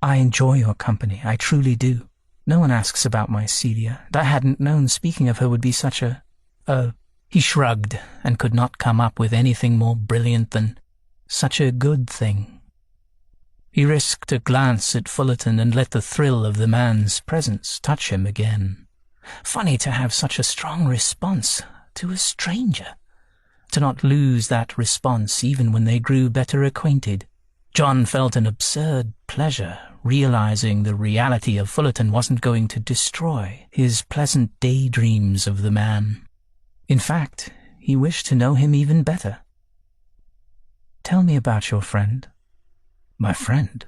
"I enjoy your company, I truly do. No one asks about my Celia, and I hadn't known speaking of her would be such a... He shrugged and could not come up with anything more brilliant than such a good thing. He risked a glance at Fullerton and let the thrill of the man's presence touch him again. Funny to have such a strong response to a stranger, to not lose that response even when they grew better acquainted. John felt an absurd pleasure, realizing the reality of Fullerton wasn't going to destroy his pleasant daydreams of the man. In fact, he wished to know him even better. "Tell me about your friend." "My friend?"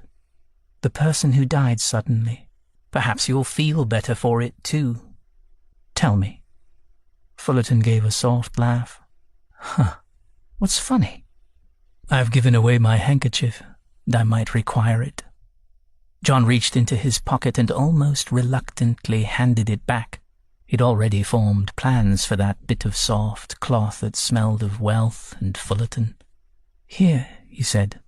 "The person who died suddenly. Perhaps you'll feel better for it, too. Tell me." Fullerton gave a soft laugh. "Huh, what's funny?" "I've given away my handkerchief, and I might require it." John reached into his pocket and almost reluctantly handed it back. He'd already formed plans for that bit of soft cloth that smelled of wealth and Fullerton. "Here," he said.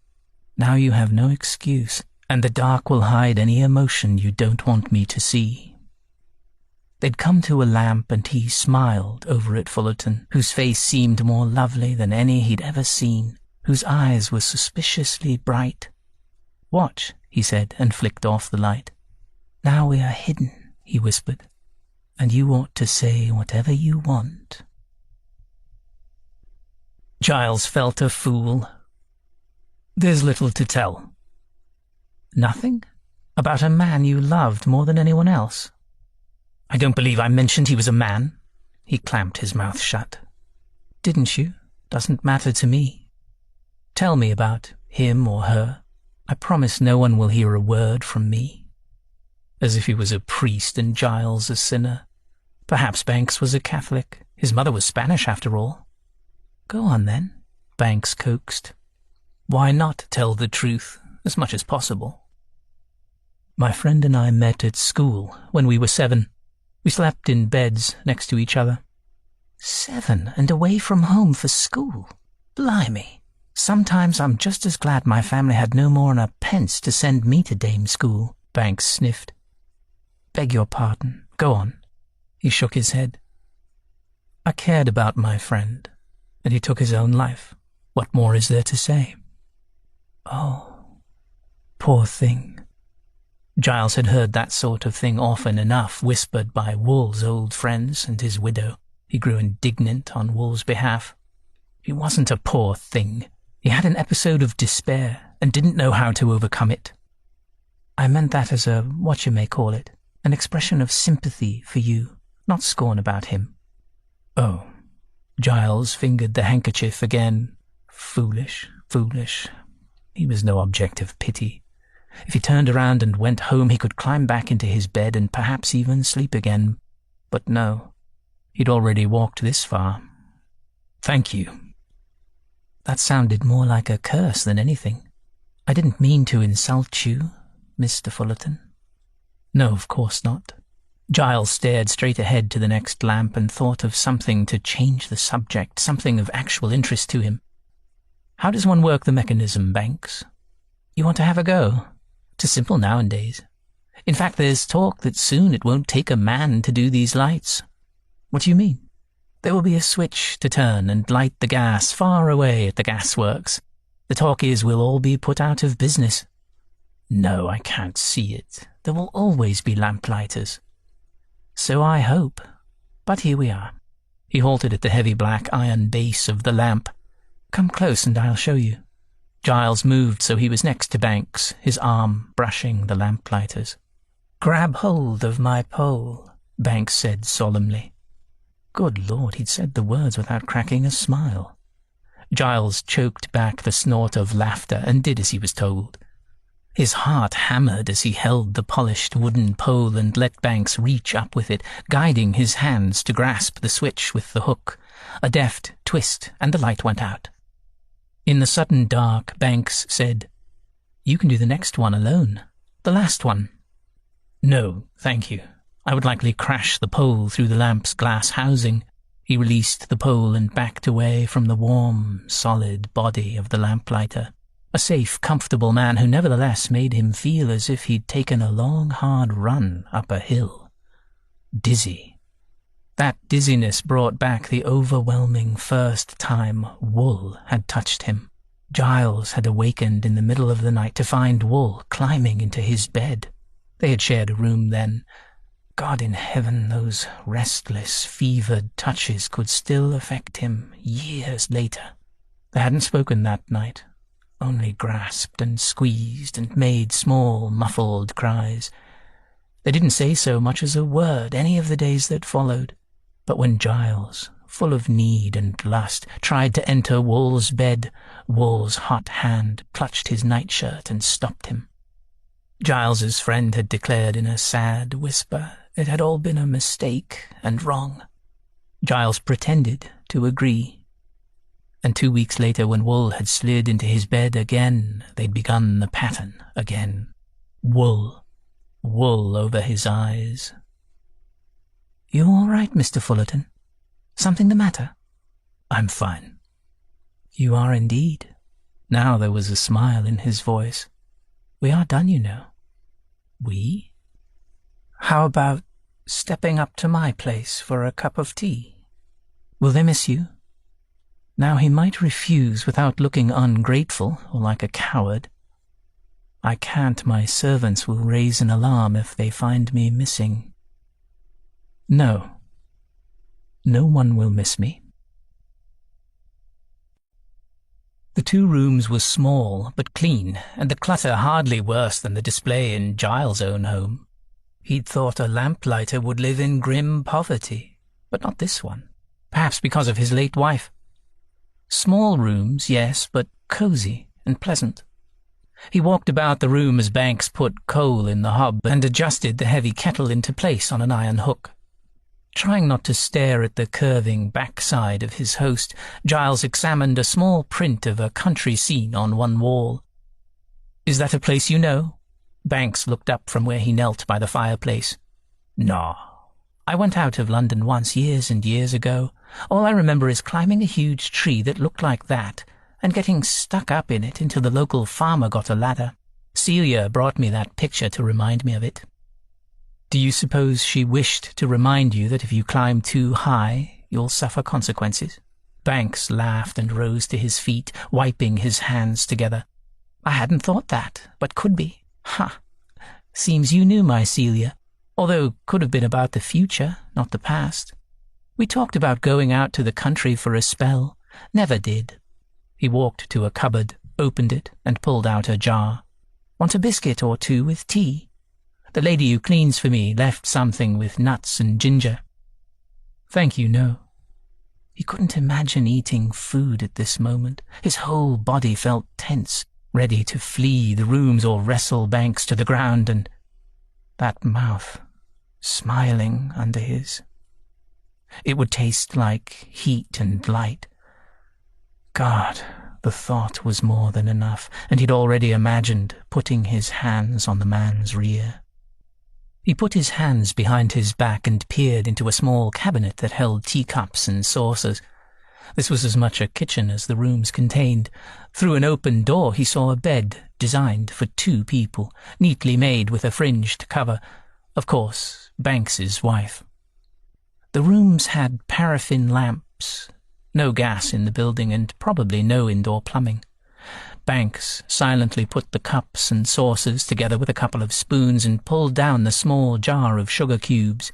"Now you have no excuse, and the dark will hide any emotion you don't want me to see." They'd come to a lamp, and he smiled over at Fullerton, whose face seemed more lovely than any he'd ever seen, whose eyes were suspiciously bright. "Watch," he said, and flicked off the light. "Now we are hidden," he whispered, "and you ought to say whatever you want." Giles felt a fool. "There's little to tell." "Nothing? About a man you loved more than anyone else?" "I don't believe I mentioned he was a man." He clamped his mouth shut. "Didn't you? Doesn't matter to me. Tell me about him or her. I promise no one will hear a word from me." As if he was a priest and Giles a sinner. Perhaps Banks was a Catholic. His mother was Spanish, after all. "Go on, then," Banks coaxed. "Why not tell the truth, as much as possible?" "My friend and I met at school when we were 7. We slept in beds next to each other." 7 and away from home for school? Blimey. Sometimes I'm just as glad my family had no more'n a pence to send me to dame school, Banks sniffed. "Beg your pardon. Go on." He shook his head. "I cared about my friend, and he took his own life. What more is there to say?" "Oh, poor thing. Giles had heard that sort of thing often enough, whispered by Wool's old friends and his widow. He grew indignant on Wool's behalf. He wasn't a poor thing. He had an episode of despair and didn't know how to overcome it. I meant that as a what-you-may-call-it, an expression of sympathy for you, not scorn about him. Oh. Giles fingered the handkerchief again. Foolish, foolish. He was no object of pity. If he turned around and went home, he could climb back into his bed and perhaps even sleep again. But no, he'd already walked this far. Thank you. That sounded more like a curse than anything. I didn't mean to insult you, Mr. Fullerton. No, of course not. Giles stared straight ahead to the next lamp and thought of something to change the subject, something of actual interest to him. How does one work the mechanism, Banks? You want to have a go? It's simple nowadays. In fact, there's talk that soon it won't take a man to do these lights. What do you mean? There will be a switch to turn and light the gas far away at the gasworks. The talk is we'll all be put out of business. No, I can't see it. There will always be lamplighters. So I hope. But here we are. He halted at the heavy black iron base of the lamp. Come close and I'll show you. Giles moved so he was next to Banks, his arm brushing the lamplighters. Grab hold of my pole, Banks said solemnly. Good Lord, he'd said the words without cracking a smile. Giles choked back the snort of laughter and did as he was told. His heart hammered as he held the polished wooden pole and let Banks reach up with it, guiding his hands to grasp the switch with the hook. A deft twist, and the light went out. In the sudden dark, Banks said, You can do the next one alone. The last one. No, thank you. I would likely crash the pole through the lamp's glass housing. He released the pole and backed away from the warm, solid body of the lamplighter. A safe, comfortable man who nevertheless made him feel as if he'd taken a long, hard run up a hill. Dizzy. That dizziness brought back the overwhelming first time Wool had touched him. Giles had awakened in the middle of the night to find Wool climbing into his bed. They had shared a room then. God in heaven, those restless, fevered touches could still affect him years later. They hadn't spoken that night, only grasped and squeezed and made small, muffled cries. They didn't say so much as a word any of the days that followed. But when Giles, full of need and lust, tried to enter Wool's bed, Wool's hot hand clutched his nightshirt and stopped him. Giles's friend had declared in a sad whisper it had all been a mistake and wrong. Giles pretended to agree. And 2 weeks later, when Wool had slid into his bed again, they'd begun the pattern again. Wool. Wool over his eyes. You all right, Mr. Fullerton? Something the matter? I'm fine. You are indeed. Now there was a smile in his voice. We are done, you know. We? How about stepping up to my place for a cup of tea? Will they miss you? Now he might refuse without looking ungrateful or like a coward. I can't. My servants will raise an alarm if they find me missing. No. No one will miss me. The 2 rooms were small but clean, and the clutter hardly worse than the display in Giles' own home. He'd thought a lamplighter would live in grim poverty, but not this one, perhaps because of his late wife. Small rooms, yes, but cosy and pleasant. He walked about the room as Banks put coal in the hob and adjusted the heavy kettle into place on an iron hook. Trying not to stare at the curving backside of his host, Giles examined a small print of a country scene on one wall. Is that a place you know? Banks looked up from where he knelt by the fireplace. No. I went out of London once, years and years ago. All I remember is climbing a huge tree that looked like that, and getting stuck up in it until the local farmer got a ladder. Celia brought me that picture to remind me of it. Do you suppose she wished to remind you that if you climb too high, you'll suffer consequences? Banks laughed and rose to his feet, wiping his hands together. I hadn't thought that, but could be. Ha! Seems you knew my Celia, although could have been about the future, not the past. We talked about going out to the country for a spell. Never did. He walked to a cupboard, opened it, and pulled out a jar. Want a biscuit or two with tea? The lady who cleans for me left something with nuts and ginger. Thank you, no. He couldn't imagine eating food at this moment. His whole body felt tense, ready to flee the rooms or wrestle Banks to the ground, and that mouth, smiling under his. It would taste like heat and light. God, the thought was more than enough, and he'd already imagined putting his hands on the man's rear. He put his hands behind his back and peered into a small cabinet that held teacups and saucers. This was as much a kitchen as the rooms contained. Through an open door he saw a bed designed for 2 people, neatly made with a fringed cover. Of course, Banks's wife. The rooms had paraffin lamps, no gas in the building, and probably no indoor plumbing. Banks silently put the cups and saucers together with a couple of spoons and pulled down the small jar of sugar cubes.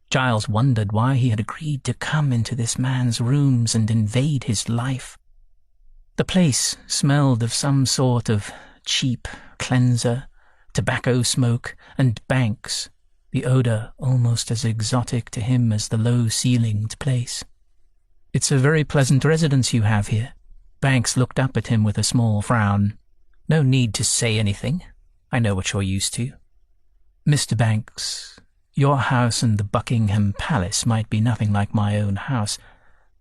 Giles wondered why he had agreed to come into this man's rooms and invade his life. The place smelled of some sort of cheap cleanser, tobacco smoke, and Banks, the odour almost as exotic to him as the low-ceilinged place. "It's a very pleasant residence you have here." Banks looked up at him with a small frown. "No need to say anything. I know what you're used to." "Mr. Banks, your house and the Buckingham Palace might be nothing like my own house,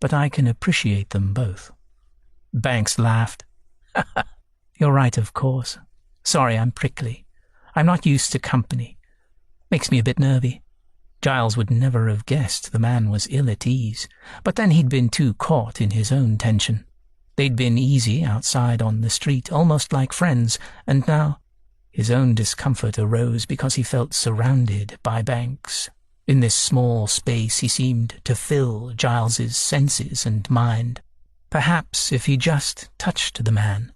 but I can appreciate them both." Banks laughed. "You're right, of course. Sorry I'm prickly. I'm not used to company. Makes me a bit nervy." Giles would never have guessed the man was ill at ease, but then he'd been too caught in his own tension. They'd been easy outside on the street, almost like friends, and now his own discomfort arose because he felt surrounded by Banks. In this small space he seemed to fill Giles's senses and mind. Perhaps if he just touched the man,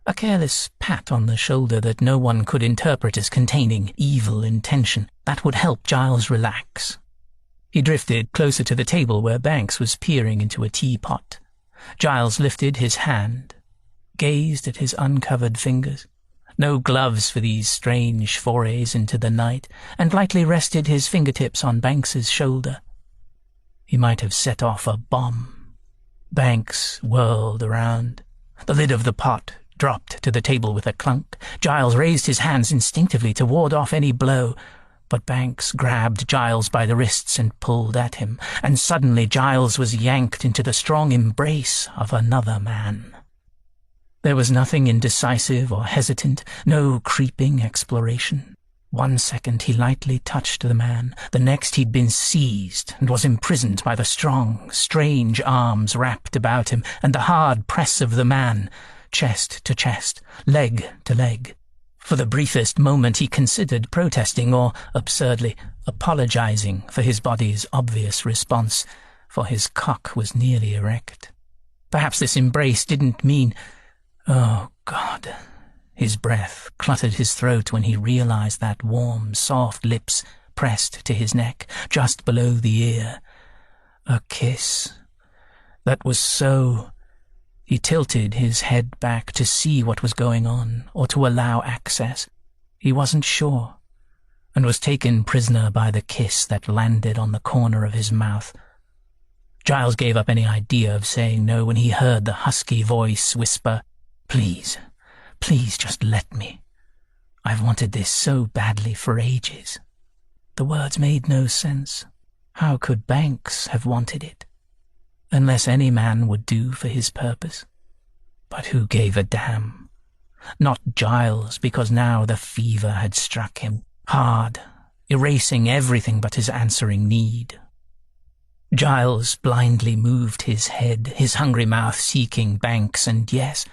a careless pat on the shoulder that no one could interpret as containing evil intention, that would help Giles relax. He drifted closer to the table where Banks was peering into a teapot. Giles lifted his hand, gazed at his uncovered fingers, no gloves for these strange forays into the night, and lightly rested his fingertips on Banks's shoulder. He might have set off a bomb. Banks whirled around. The lid of the pot dropped to the table with a clunk. Giles raised his hands instinctively to ward off any blow, but Banks grabbed Giles by the wrists and pulled at him, and suddenly Giles was yanked into the strong embrace of another man. There was nothing indecisive or hesitant, no creeping exploration. 1 second he lightly touched the man, the next he'd been seized and was imprisoned by the strong, strange arms wrapped about him and the hard press of the man, chest to chest, leg to leg. For the briefest moment he considered protesting or, absurdly, apologizing for his body's obvious response, for his cock was nearly erect. Perhaps this embrace didn't mean... Oh, God! His breath cluttered his throat when he realized that warm, soft lips pressed to his neck, just below the ear. A kiss. That was so... He tilted his head back to see what was going on, or to allow access. He wasn't sure, and was taken prisoner by the kiss that landed on the corner of his mouth. Giles gave up any idea of saying no when he heard the husky voice whisper, "Please, please just let me. I've wanted this so badly for ages." The words made no sense. How could Banks have wanted it? Unless any man would do for his purpose. But who gave a damn? Not Giles, because now the fever had struck him, hard, erasing everything but his answering need. Giles blindly moved his head, his hungry mouth seeking Banks, and yes,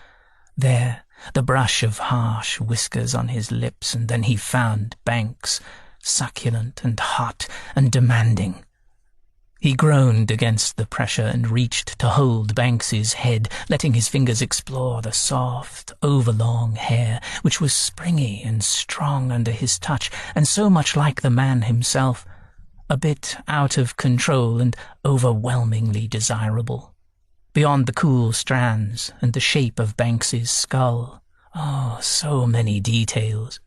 there, the brush of harsh whiskers on his lips, and then he found Banks, succulent and hot and demanding. He groaned against the pressure and reached to hold Banks's head, letting his fingers explore the soft, overlong hair, which was springy and strong under his touch, and so much like the man himself, a bit out of control and overwhelmingly desirable. Beyond the cool strands and the shape of Banks's skull, oh, so many details.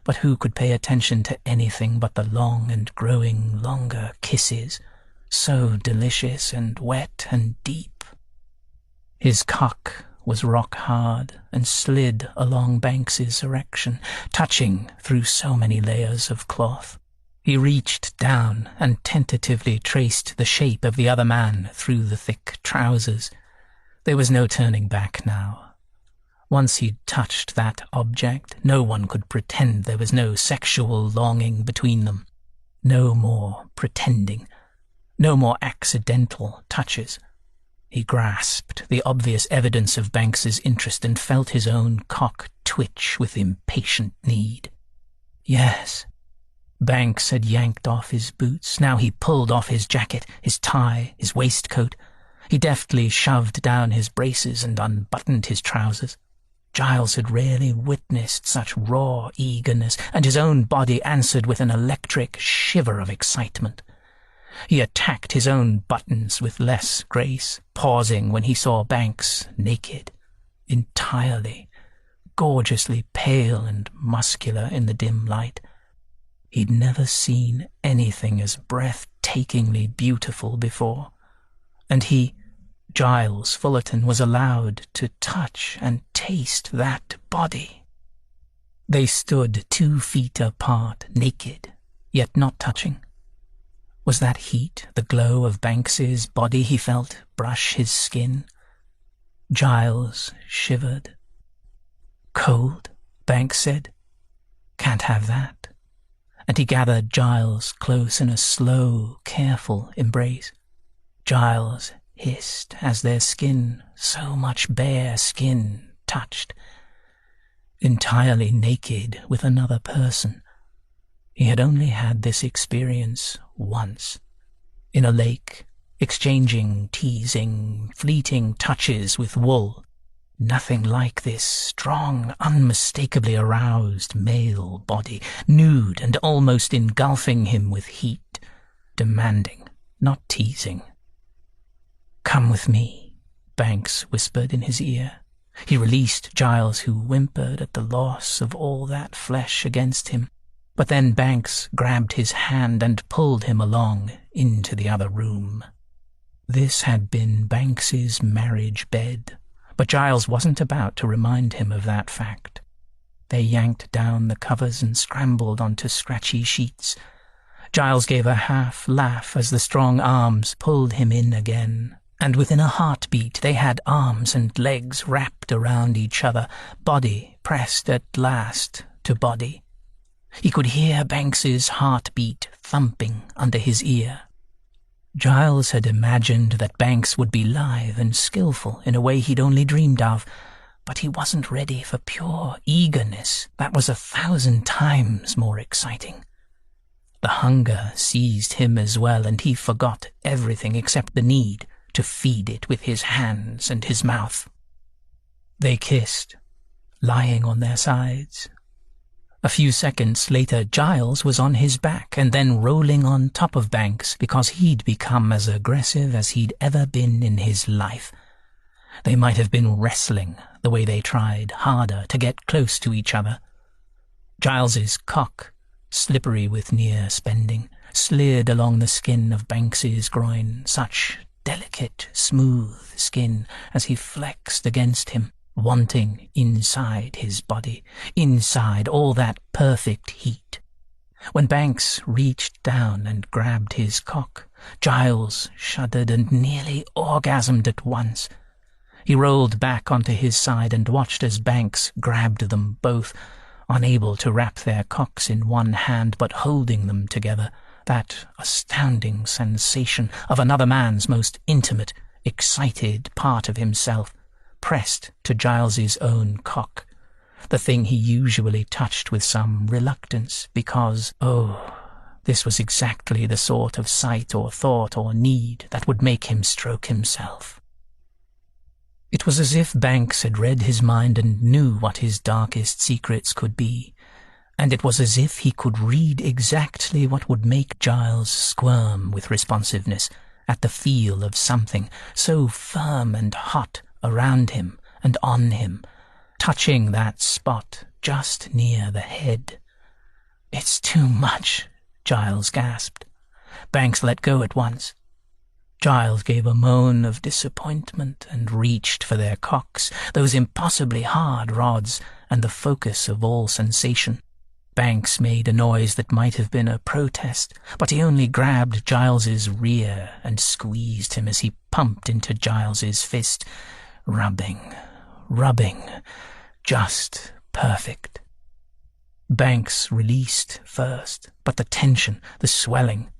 But who could pay attention to anything but the long and growing longer kisses, so delicious and wet and deep? His cock was rock hard and slid along Banks's erection, touching through so many layers of cloth. He reached down and tentatively traced the shape of the other man through the thick trousers. There was no turning back now. Once he'd touched that object, no one could pretend there was no sexual longing between them. No more pretending. No more accidental touches. He grasped the obvious evidence of Banks's interest and felt his own cock twitch with impatient need. Yes. Banks had yanked off his boots. Now he pulled off his jacket, his tie, his waistcoat. He deftly shoved down his braces and unbuttoned his trousers. Giles had rarely witnessed such raw eagerness, and his own body answered with an electric shiver of excitement. He attacked his own buttons with less grace, pausing when he saw Banks naked, entirely, gorgeously pale and muscular in the dim light. He'd never seen anything as breathtakingly beautiful before, and he, Giles Fullerton, was allowed to touch and taste that body. They stood 2 feet apart, naked, yet not touching. Was that heat, the glow of Banks's body he felt brush his skin? Giles shivered. Cold, Banks said. Can't have that. And he gathered Giles close in a slow, careful embrace. Giles hissed as their skin, so much bare skin, touched. Entirely naked with another person. He had only had this experience once, in a lake, exchanging teasing, fleeting touches with wool. Nothing like this strong, unmistakably aroused male body, nude and almost engulfing him with heat, demanding, not teasing. "Come with me," Banks whispered in his ear. He released Giles, who whimpered at the loss of all that flesh against him. But then Banks grabbed his hand and pulled him along into the other room. This had been Banks's marriage bed, but Giles wasn't about to remind him of that fact. They yanked down the covers and scrambled onto scratchy sheets. Giles gave a half laugh as the strong arms pulled him in again, and within a heartbeat they had arms and legs wrapped around each other, body pressed at last to body. He could hear Banks's heartbeat thumping under his ear. Giles had imagined that Banks would be lithe and skillful in a way he'd only dreamed of, but he wasn't ready for pure eagerness. That was 1,000 times more exciting. The hunger seized him as well, and he forgot everything except the need to feed it with his hands and his mouth. They kissed, lying on their sides. A few seconds later, Giles was on his back and then rolling on top of Banks because he'd become as aggressive as he'd ever been in his life. They might have been wrestling the way they tried harder to get close to each other. Giles's cock, slippery with near spending, slid along the skin of Banks's groin, such delicate, smooth skin as he flexed against him, wanting inside his body, inside all that perfect heat. When Banks reached down and grabbed his cock, Giles shuddered and nearly orgasmed at once. He rolled back onto his side and watched as Banks grabbed them both, unable to wrap their cocks in one hand but holding them together, that astounding sensation of another man's most intimate, excited part of himself, pressed to Giles's own cock, the thing he usually touched with some reluctance because, oh, This was exactly the sort of sight or thought or need that would make him stroke himself. It was as if Banks had read his mind and knew what his darkest secrets could be, and it was as if he could read exactly what would make Giles squirm with responsiveness at the feel of something so firm and hot around him and on him, touching that spot just near the head. "It's too much," Giles gasped. Banks let go at once. Giles gave a moan of disappointment and reached for their cocks, those impossibly hard rods and the focus of all sensation. Banks made a noise that might have been a protest, but he only grabbed Giles's rear and squeezed him as he pumped into Giles's fist, rubbing, just perfect. Banks released first, but the tension, the swelling,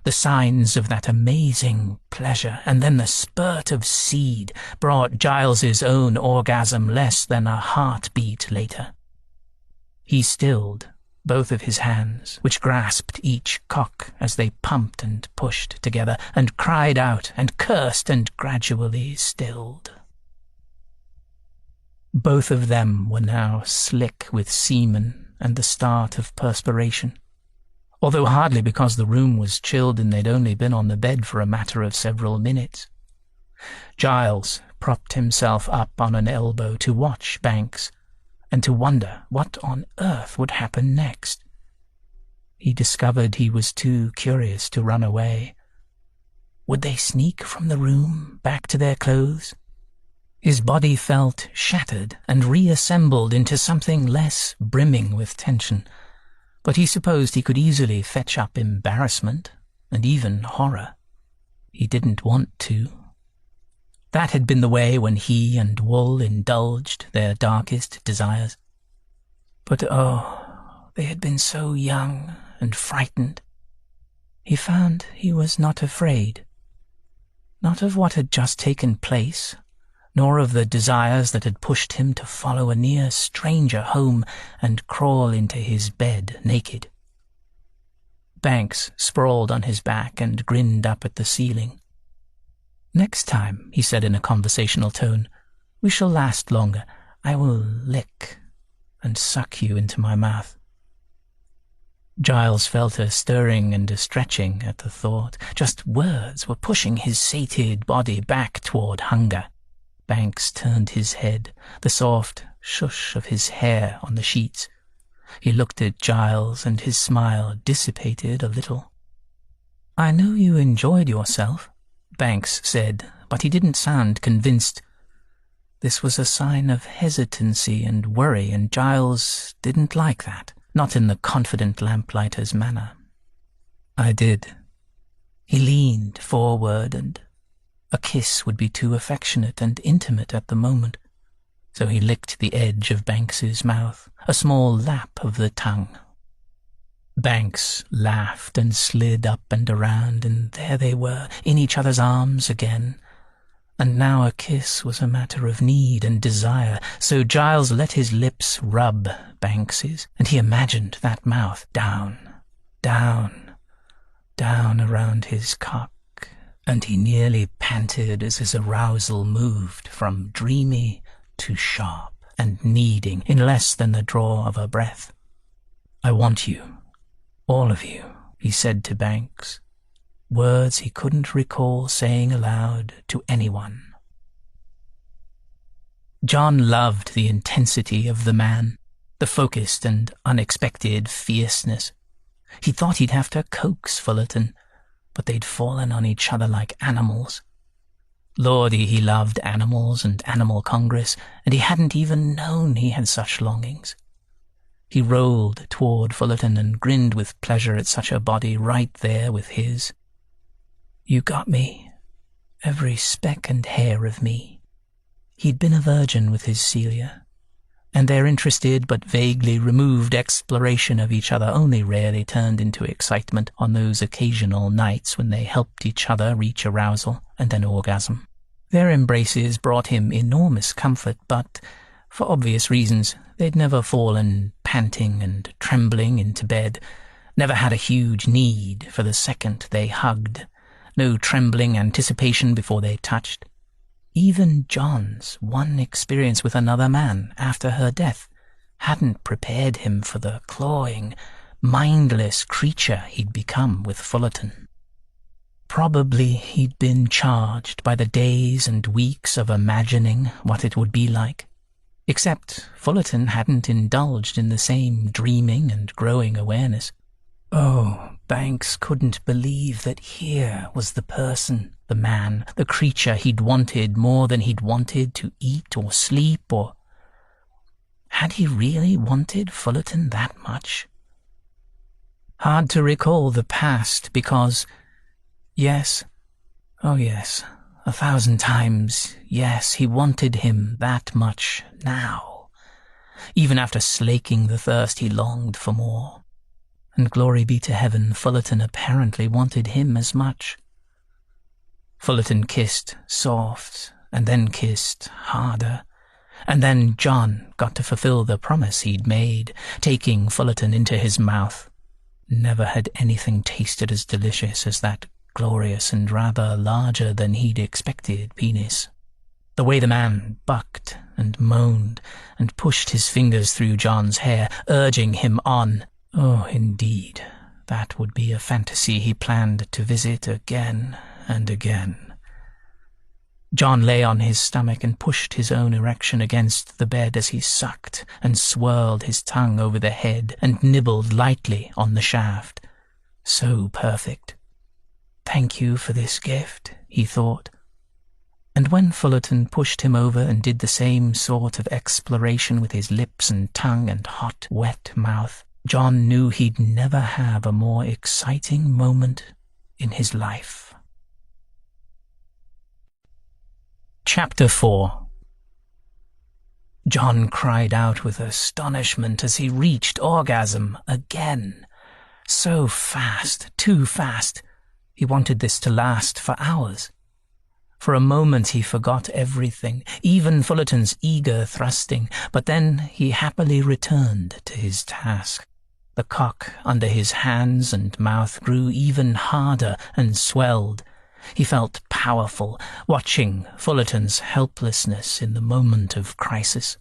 the signs of that amazing pleasure, and then the spurt of seed brought Giles's own orgasm less than a heartbeat later. He stilled both of his hands, which grasped each cock as they pumped and pushed together, and cried out and cursed and gradually stilled. Both of them were now slick with semen and the start of perspiration, although hardly because the room was chilled and they'd only been on the bed for a matter of several minutes. Giles propped himself up on an elbow to watch Banks, and to wonder what on earth would happen next. He discovered he was too curious to run away. Would they sneak from the room, back to their clothes? His body felt shattered and reassembled into something less brimming with tension, but he supposed he could easily fetch up embarrassment and even horror. He didn't want to. That had been the way when he and Wool indulged their darkest desires. But they had been so young and frightened. He found he was not afraid. Not of what had just taken place, nor of the desires that had pushed him to follow a near stranger home and crawl into his bed naked. Banks sprawled on his back and grinned up at the ceiling. "Next time," he said in a conversational tone, "we shall last longer. I will lick and suck you into my mouth." Giles felt a stirring and a stretching at the thought. Just words were pushing his sated body back toward hunger. Banks turned his head, the soft shush of his hair on the sheets. He looked at Giles, and his smile dissipated a little. "I know you enjoyed yourself," Banks said, but he didn't sound convinced. This was a sign of hesitancy and worry, and Giles didn't like that, not in the confident Lamplighter's manner. "I did." He leaned forward, and a kiss would be too affectionate and intimate at the moment, so he licked the edge of Banks's mouth, a small lap of the tongue. Banks laughed and slid up and around, and there they were, in each other's arms again. And now a kiss was a matter of need and desire, so Giles let his lips rub Banks's, and he imagined that mouth down around his cock, and he nearly panted as his arousal moved from dreamy to sharp and needing in less than the draw of a breath. "I want you, all of you," he said to Banks, words he couldn't recall saying aloud to anyone. John loved the intensity of the man, the focused and unexpected fierceness. He thought he'd have to coax Fullerton, but they'd fallen on each other like animals. Lordy, he loved animals and Animal Congress, and he hadn't even known he had such longings. He rolled toward Fullerton and grinned with pleasure at such a body right there with his. "You got me, every speck and hair of me." He'd been a virgin with his Celia, and their interested but vaguely removed exploration of each other only rarely turned into excitement on those occasional nights when they helped each other reach arousal and then orgasm. Their embraces brought him enormous comfort, but, for obvious reasons, they'd never fallen panting and trembling into bed, never had a huge need for the second they hugged, no trembling anticipation before they touched. Even John's one experience with another man after her death hadn't prepared him for the clawing, mindless creature he'd become with Fullerton. Probably he'd been charged by the days and weeks of imagining what it would be like, except Fullerton hadn't indulged in the same dreaming and growing awareness. Oh, Banks couldn't believe that here was the person, the man, the creature he'd wanted more than he'd wanted to eat or sleep, or... Had he really wanted Fullerton that much? Hard to recall the past because... Yes, oh yes, 1,000 times, yes, he wanted him that much now, even after slaking the thirst he longed for more. And glory be to heaven, Fullerton apparently wanted him as much. Fullerton kissed soft, and then kissed harder, and then John got to fulfill the promise he'd made, taking Fullerton into his mouth. Never had anything tasted as delicious as that glorious and rather larger than he'd expected penis. The way the man bucked and moaned and pushed his fingers through John's hair, urging him on. Oh, indeed, that would be a fantasy he planned to visit again and again. John lay on his stomach and pushed his own erection against the bed as he sucked and swirled his tongue over the head and nibbled lightly on the shaft. So perfect. Thank you for this gift, he thought. And when Fullerton pushed him over and did the same sort of exploration with his lips and tongue and hot, wet mouth, John knew he'd never have a more exciting moment in his life. Chapter 4. John cried out with astonishment as he reached orgasm again. So fast, too fast. He wanted this to last for hours. For a moment he forgot everything, even Fullerton's eager thrusting, but then he happily returned to his task. The cock under his hands and mouth grew even harder and swelled. He felt powerful, watching Fullerton's helplessness in the moment of crisis.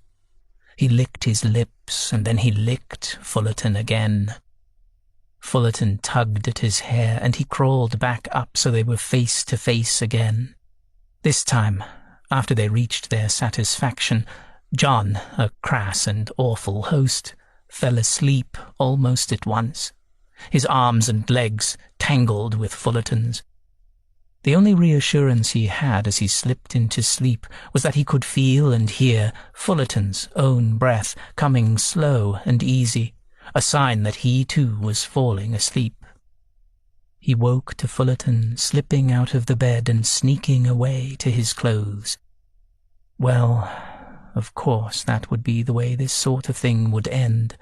He licked his lips, and then he licked Fullerton again. Fullerton tugged at his hair, and he crawled back up so they were face to face again. This time, after they reached their satisfaction, John, a crass and awful host, fell asleep almost at once, his arms and legs tangled with Fullerton's. The only reassurance he had as he slipped into sleep was that he could feel and hear Fullerton's own breath coming slow and easy, a sign that he too was falling asleep. He woke to Fullerton slipping out of the bed and sneaking away to his clothes. Well, of course that would be the way this sort of thing would end.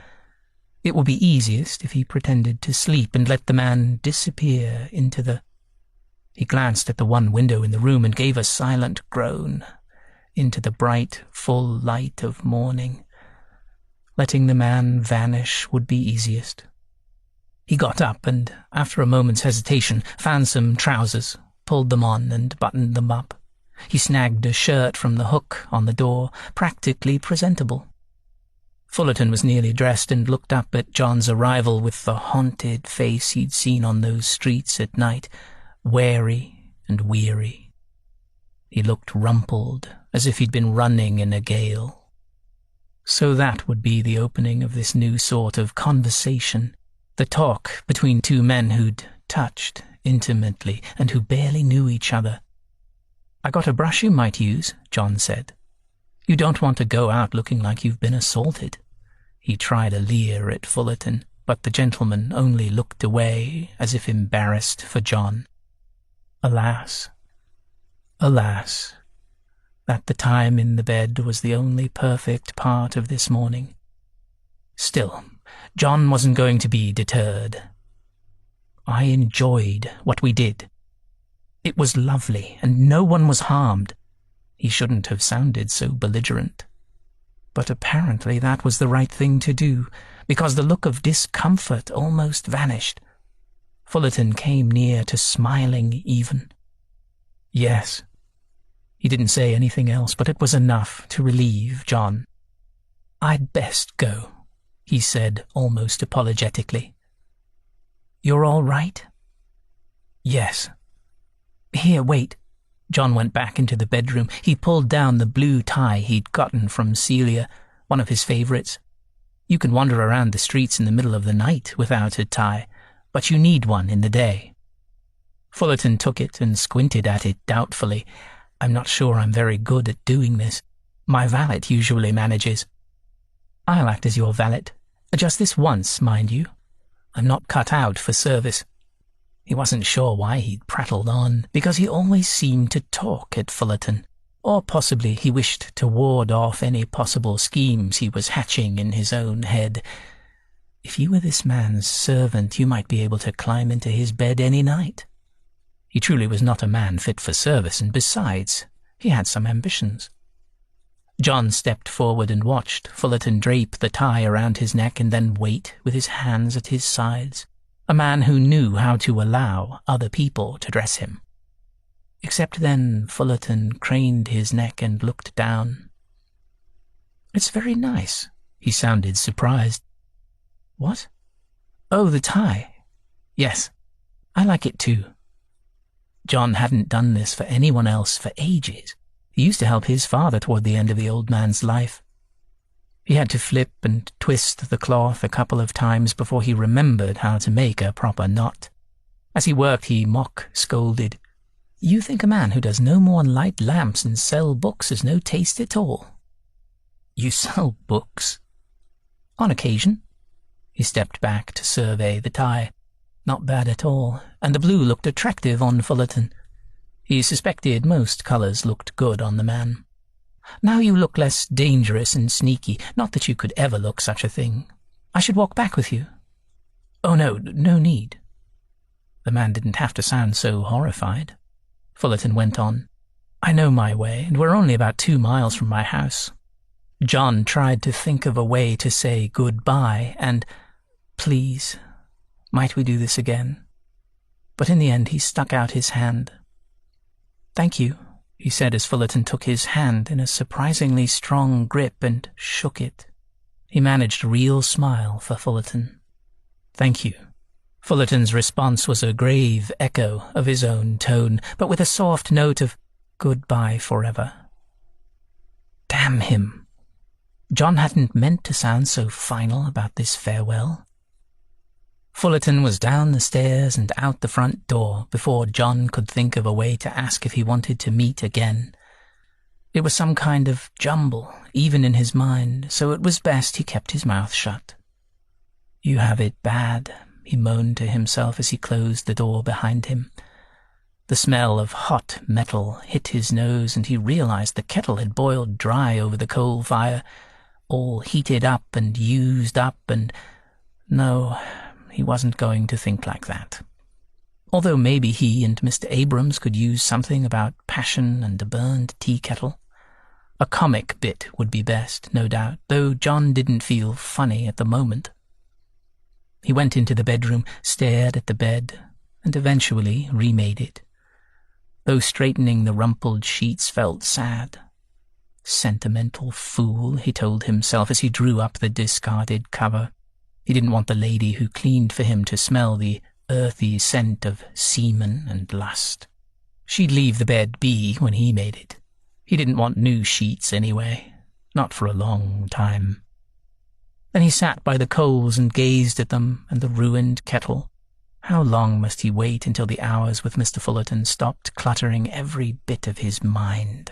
It would be easiest if he pretended to sleep and let the man disappear into the... He glanced at the one window in the room and gave a silent groan into the bright, full light of morning. Letting the man vanish would be easiest. He got up and, after a moment's hesitation, found some trousers, pulled them on and buttoned them up. He snagged a shirt from the hook on the door, practically presentable. Fullerton was nearly dressed and looked up at John's arrival with the haunted face he'd seen on those streets at night, wary and weary. He looked rumpled, as if he'd been running in a gale. So that would be the opening of this new sort of conversation, the talk between two men who'd touched intimately and who barely knew each other. "I got a brush you might use," John said. "You don't want to go out looking like you've been assaulted." He tried a leer at Fullerton, but the gentleman only looked away as if embarrassed for John. Alas, alas, that the time in the bed was the only perfect part of this morning. Still, John wasn't going to be deterred. "I enjoyed what we did. It was lovely, and no one was harmed." He shouldn't have sounded so belligerent. But apparently that was the right thing to do, because the look of discomfort almost vanished. Fullerton came near to smiling even. Yes. He didn't say anything else, but it was enough to relieve John. I'd best go, he said almost apologetically. You're all right? Yes. Here, wait. John went back into the bedroom. He pulled down the blue tie he'd gotten from Celia, one of his favorites. You can wander around the streets in the middle of the night without a tie, but you need one in the day. Fullerton took it and squinted at it doubtfully. I'm not sure I'm very good at doing this. My valet usually manages. I'll act as your valet. Just this once, mind you. I'm not cut out for service. He wasn't sure why he'd prattled on, because he always seemed to talk at Fullerton, or possibly he wished to ward off any possible schemes he was hatching in his own head. If you were this man's servant, you might be able to climb into his bed any night. He truly was not a man fit for service, and besides, he had some ambitions. John stepped forward and watched Fullerton drape the tie around his neck and then wait with his hands at his sides, a man who knew how to allow other people to dress him. Except then Fullerton craned his neck and looked down. It's very nice, he sounded surprised. What? Oh, the tie. Yes, I like it too. John hadn't done this for anyone else for ages. He used to help his father toward the end of the old man's life. He had to flip and twist the cloth a couple of times before he remembered how to make a proper knot. As he worked, he mock-scolded. You think a man who does no more than light lamps and sell books has no taste at all? You sell books? On occasion. He stepped back to survey the tie. Not bad at all, and the blue looked attractive on Fullerton. He suspected most colours looked good on the man. Now you look less dangerous and sneaky, not that you could ever look such a thing. I should walk back with you. Oh, no need. The man didn't have to sound so horrified. Fullerton went on. I know my way, and we're only about 2 miles from my house. John tried to think of a way to say goodbye and, please, might we do this again? But in the end he stuck out his hand. Thank you, he said as Fullerton took his hand in a surprisingly strong grip and shook it. He managed a real smile for Fullerton. Thank you. Fullerton's response was a grave echo of his own tone, but with a soft note of goodbye forever. Damn him. John hadn't meant to sound so final about this farewell. Fullerton was down the stairs and out the front door before John could think of a way to ask if he wanted to meet again. It was some kind of jumble, even in his mind, so it was best he kept his mouth shut. You have it bad, he moaned to himself as he closed the door behind him. The smell of hot metal hit his nose, and he realized the kettle had boiled dry over the coal fire, all heated up and used up, and no, he wasn't going to think like that. Although maybe he and Mr. Abrams could use something about passion and a burned tea kettle. A comic bit would be best, no doubt, though John didn't feel funny at the moment. He went into the bedroom, stared at the bed, and eventually remade it. Though straightening the rumpled sheets felt sad. Sentimental fool, he told himself as he drew up the discarded cover. He didn't want the lady who cleaned for him to smell the earthy scent of semen and lust. She'd leave the bed be when he made it. He didn't want new sheets anyway, not for a long time. Then he sat by the coals and gazed at them and the ruined kettle. How long must he wait until the hours with Mr. Fullerton stopped cluttering every bit of his mind?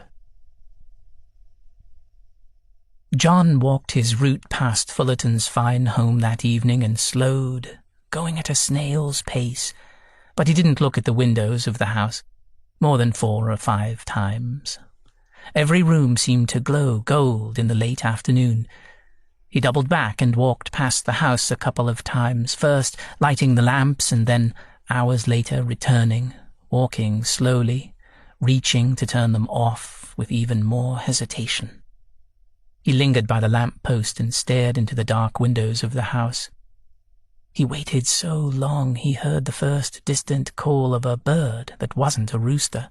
John walked his route past Fullerton's fine home that evening and slowed, going at a snail's pace, but he didn't look at the windows of the house more than 4 or 5 times. Every room seemed to glow gold in the late afternoon. He doubled back and walked past the house a couple of times, first lighting the lamps and then, hours later, returning, walking slowly, reaching to turn them off with even more hesitation. He lingered by the lamp-post and stared into the dark windows of the house. He waited so long he heard the first distant call of a bird that wasn't a rooster.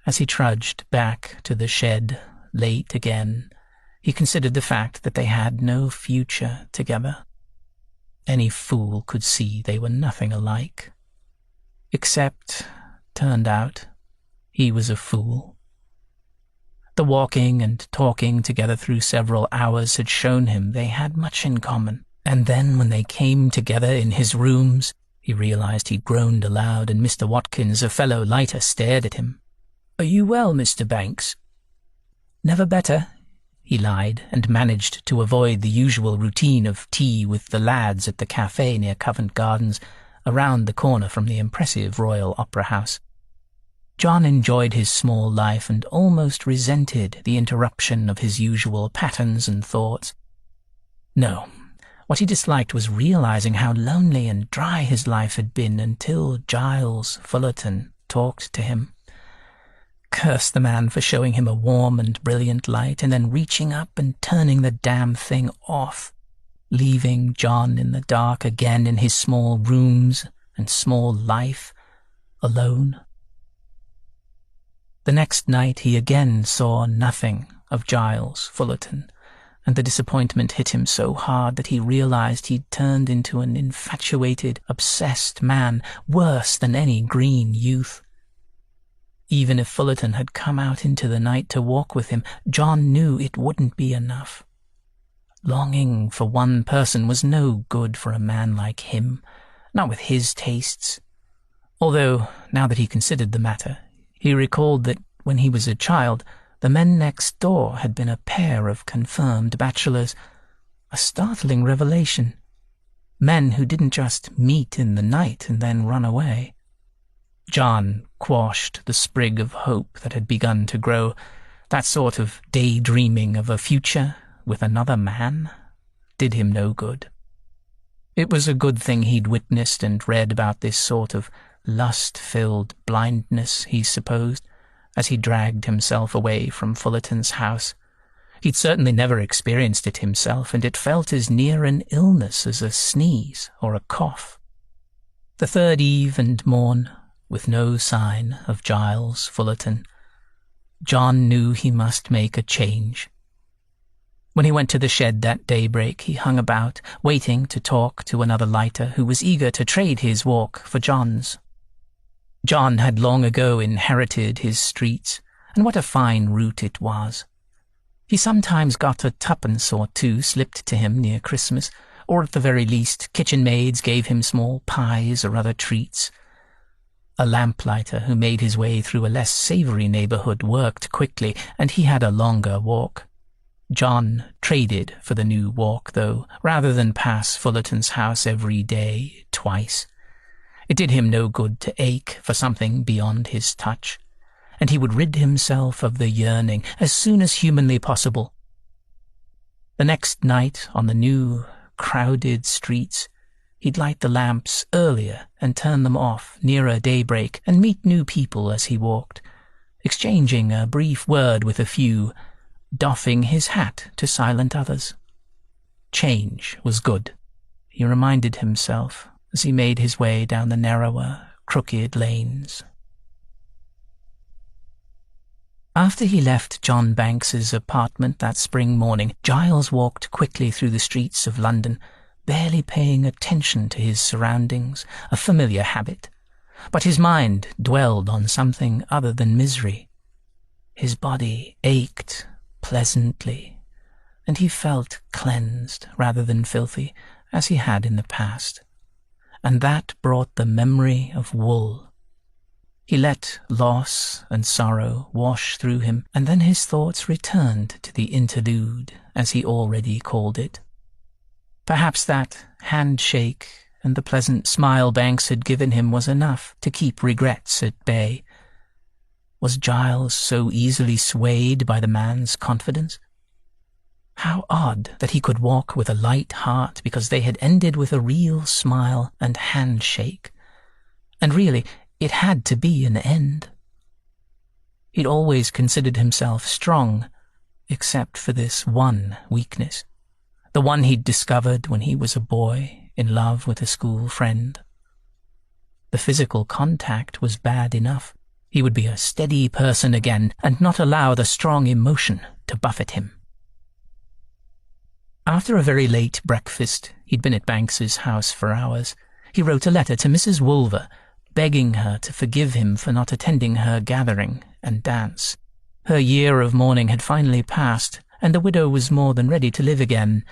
As he trudged back to the shed, late again, he considered the fact that they had no future together. Any fool could see they were nothing alike. Except, turned out, he was a fool. The walking and talking together through several hours had shown him they had much in common, and then when they came together in his rooms, he realized he groaned aloud, and Mr. Watkins, a fellow lighter, stared at him. "Are you well, Mr. Banks?" "Never better," he lied, and managed to avoid the usual routine of tea with the lads at the cafe near Covent Gardens, around the corner from the impressive Royal Opera House. John enjoyed his small life and almost resented the interruption of his usual patterns and thoughts. No, what he disliked was realizing how lonely and dry his life had been until Giles Fullerton talked to him. Curse the man for showing him a warm and brilliant light and then reaching up and turning the damn thing off, leaving John in the dark again in his small rooms and small life, alone. The next night he again saw nothing of Giles Fullerton, and the disappointment hit him so hard that he realized he'd turned into an infatuated, obsessed man, worse than any green youth. Even if Fullerton had come out into the night to walk with him, John knew it wouldn't be enough. Longing for one person was no good for a man like him, not with his tastes. Although, now that he considered the matter, he recalled that when he was a child, the men next door had been a pair of confirmed bachelors, a startling revelation. Men who didn't just meet in the night and then run away. John quashed the sprig of hope that had begun to grow. That sort of daydreaming of a future with another man did him no good. It was a good thing he'd witnessed and read about this sort of lust-filled blindness, he supposed, as he dragged himself away from Fullerton's house. He'd certainly never experienced it himself, and it felt as near an illness as a sneeze or a cough. The third eve and morn, with no sign of Giles Fullerton, John knew he must make a change. When he went to the shed that daybreak, he hung about, waiting to talk to another lighter who was eager to trade his walk for John's. John had long ago inherited his streets, and what a fine route it was. He sometimes got a tuppence or two slipped to him near Christmas, or at the very least kitchen maids gave him small pies or other treats. A lamplighter who made his way through a less savoury neighbourhood worked quickly, and he had a longer walk. John traded for the new walk, though, rather than pass Fullerton's house every day, twice. It did him no good to ache for something beyond his touch, and he would rid himself of the yearning as soon as humanly possible. The next night, on the new, crowded streets, he'd light the lamps earlier and turn them off nearer daybreak and meet new people as he walked, exchanging a brief word with a few, doffing his hat to silent others. Change was good, he reminded himself as he made his way down the narrower, crooked lanes. After he left John Banks's apartment that spring morning, Giles walked quickly through the streets of London, barely paying attention to his surroundings, a familiar habit. But his mind dwelled on something other than misery. His body ached pleasantly, and he felt cleansed rather than filthy, as he had in the past. And that brought the memory of wool. He let loss and sorrow wash through him, and then his thoughts returned to the interlude, as he already called it. Perhaps that handshake and the pleasant smile Banks had given him was enough to keep regrets at bay. Was Giles so easily swayed by the man's confidence? How odd that he could walk with a light heart because they had ended with a real smile and handshake. And really, it had to be an end. He'd always considered himself strong, except for this one weakness, the one he'd discovered when he was a boy in love with a school friend. The physical contact was bad enough. He would be a steady person again and not allow the strong emotion to buffet him. After a very late breakfast, he'd been at Banks's house for hours, he wrote a letter to Mrs. Wolver, begging her to forgive him for not attending her gathering and dance. Her year of mourning had finally passed, and the widow was more than ready to live again.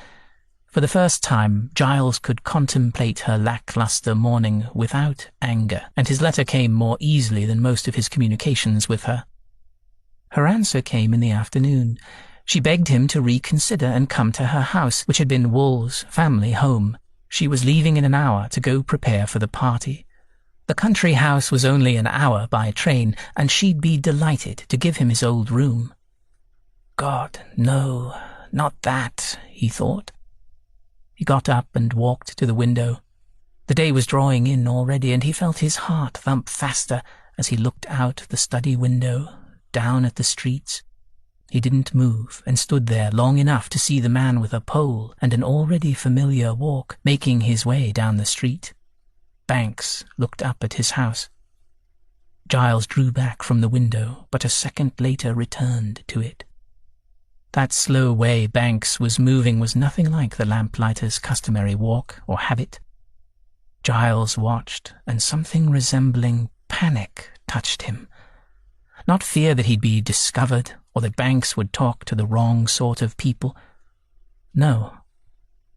For the first time, Giles could contemplate her lackluster mourning without anger, and his letter came more easily than most of his communications with her. Her answer came in the afternoon. She begged him to reconsider and come to her house, which had been Wool's family home. She was leaving in an hour to go prepare for the party. The country house was only an hour by train, and she'd be delighted to give him his old room. God, no, not that, he thought. He got up and walked to the window. The day was drawing in already, and he felt his heart thump faster as he looked out the study window, down at the streets. He didn't move, and stood there long enough to see the man with a pole and an already familiar walk making his way down the street. Banks looked up at his house. Giles drew back from the window, but a second later returned to it. That slow way Banks was moving was nothing like the lamplighter's customary walk or habit. Giles watched, and something resembling panic touched him. Not fear that he'd be discovered, or that Banks would talk to the wrong sort of people. No,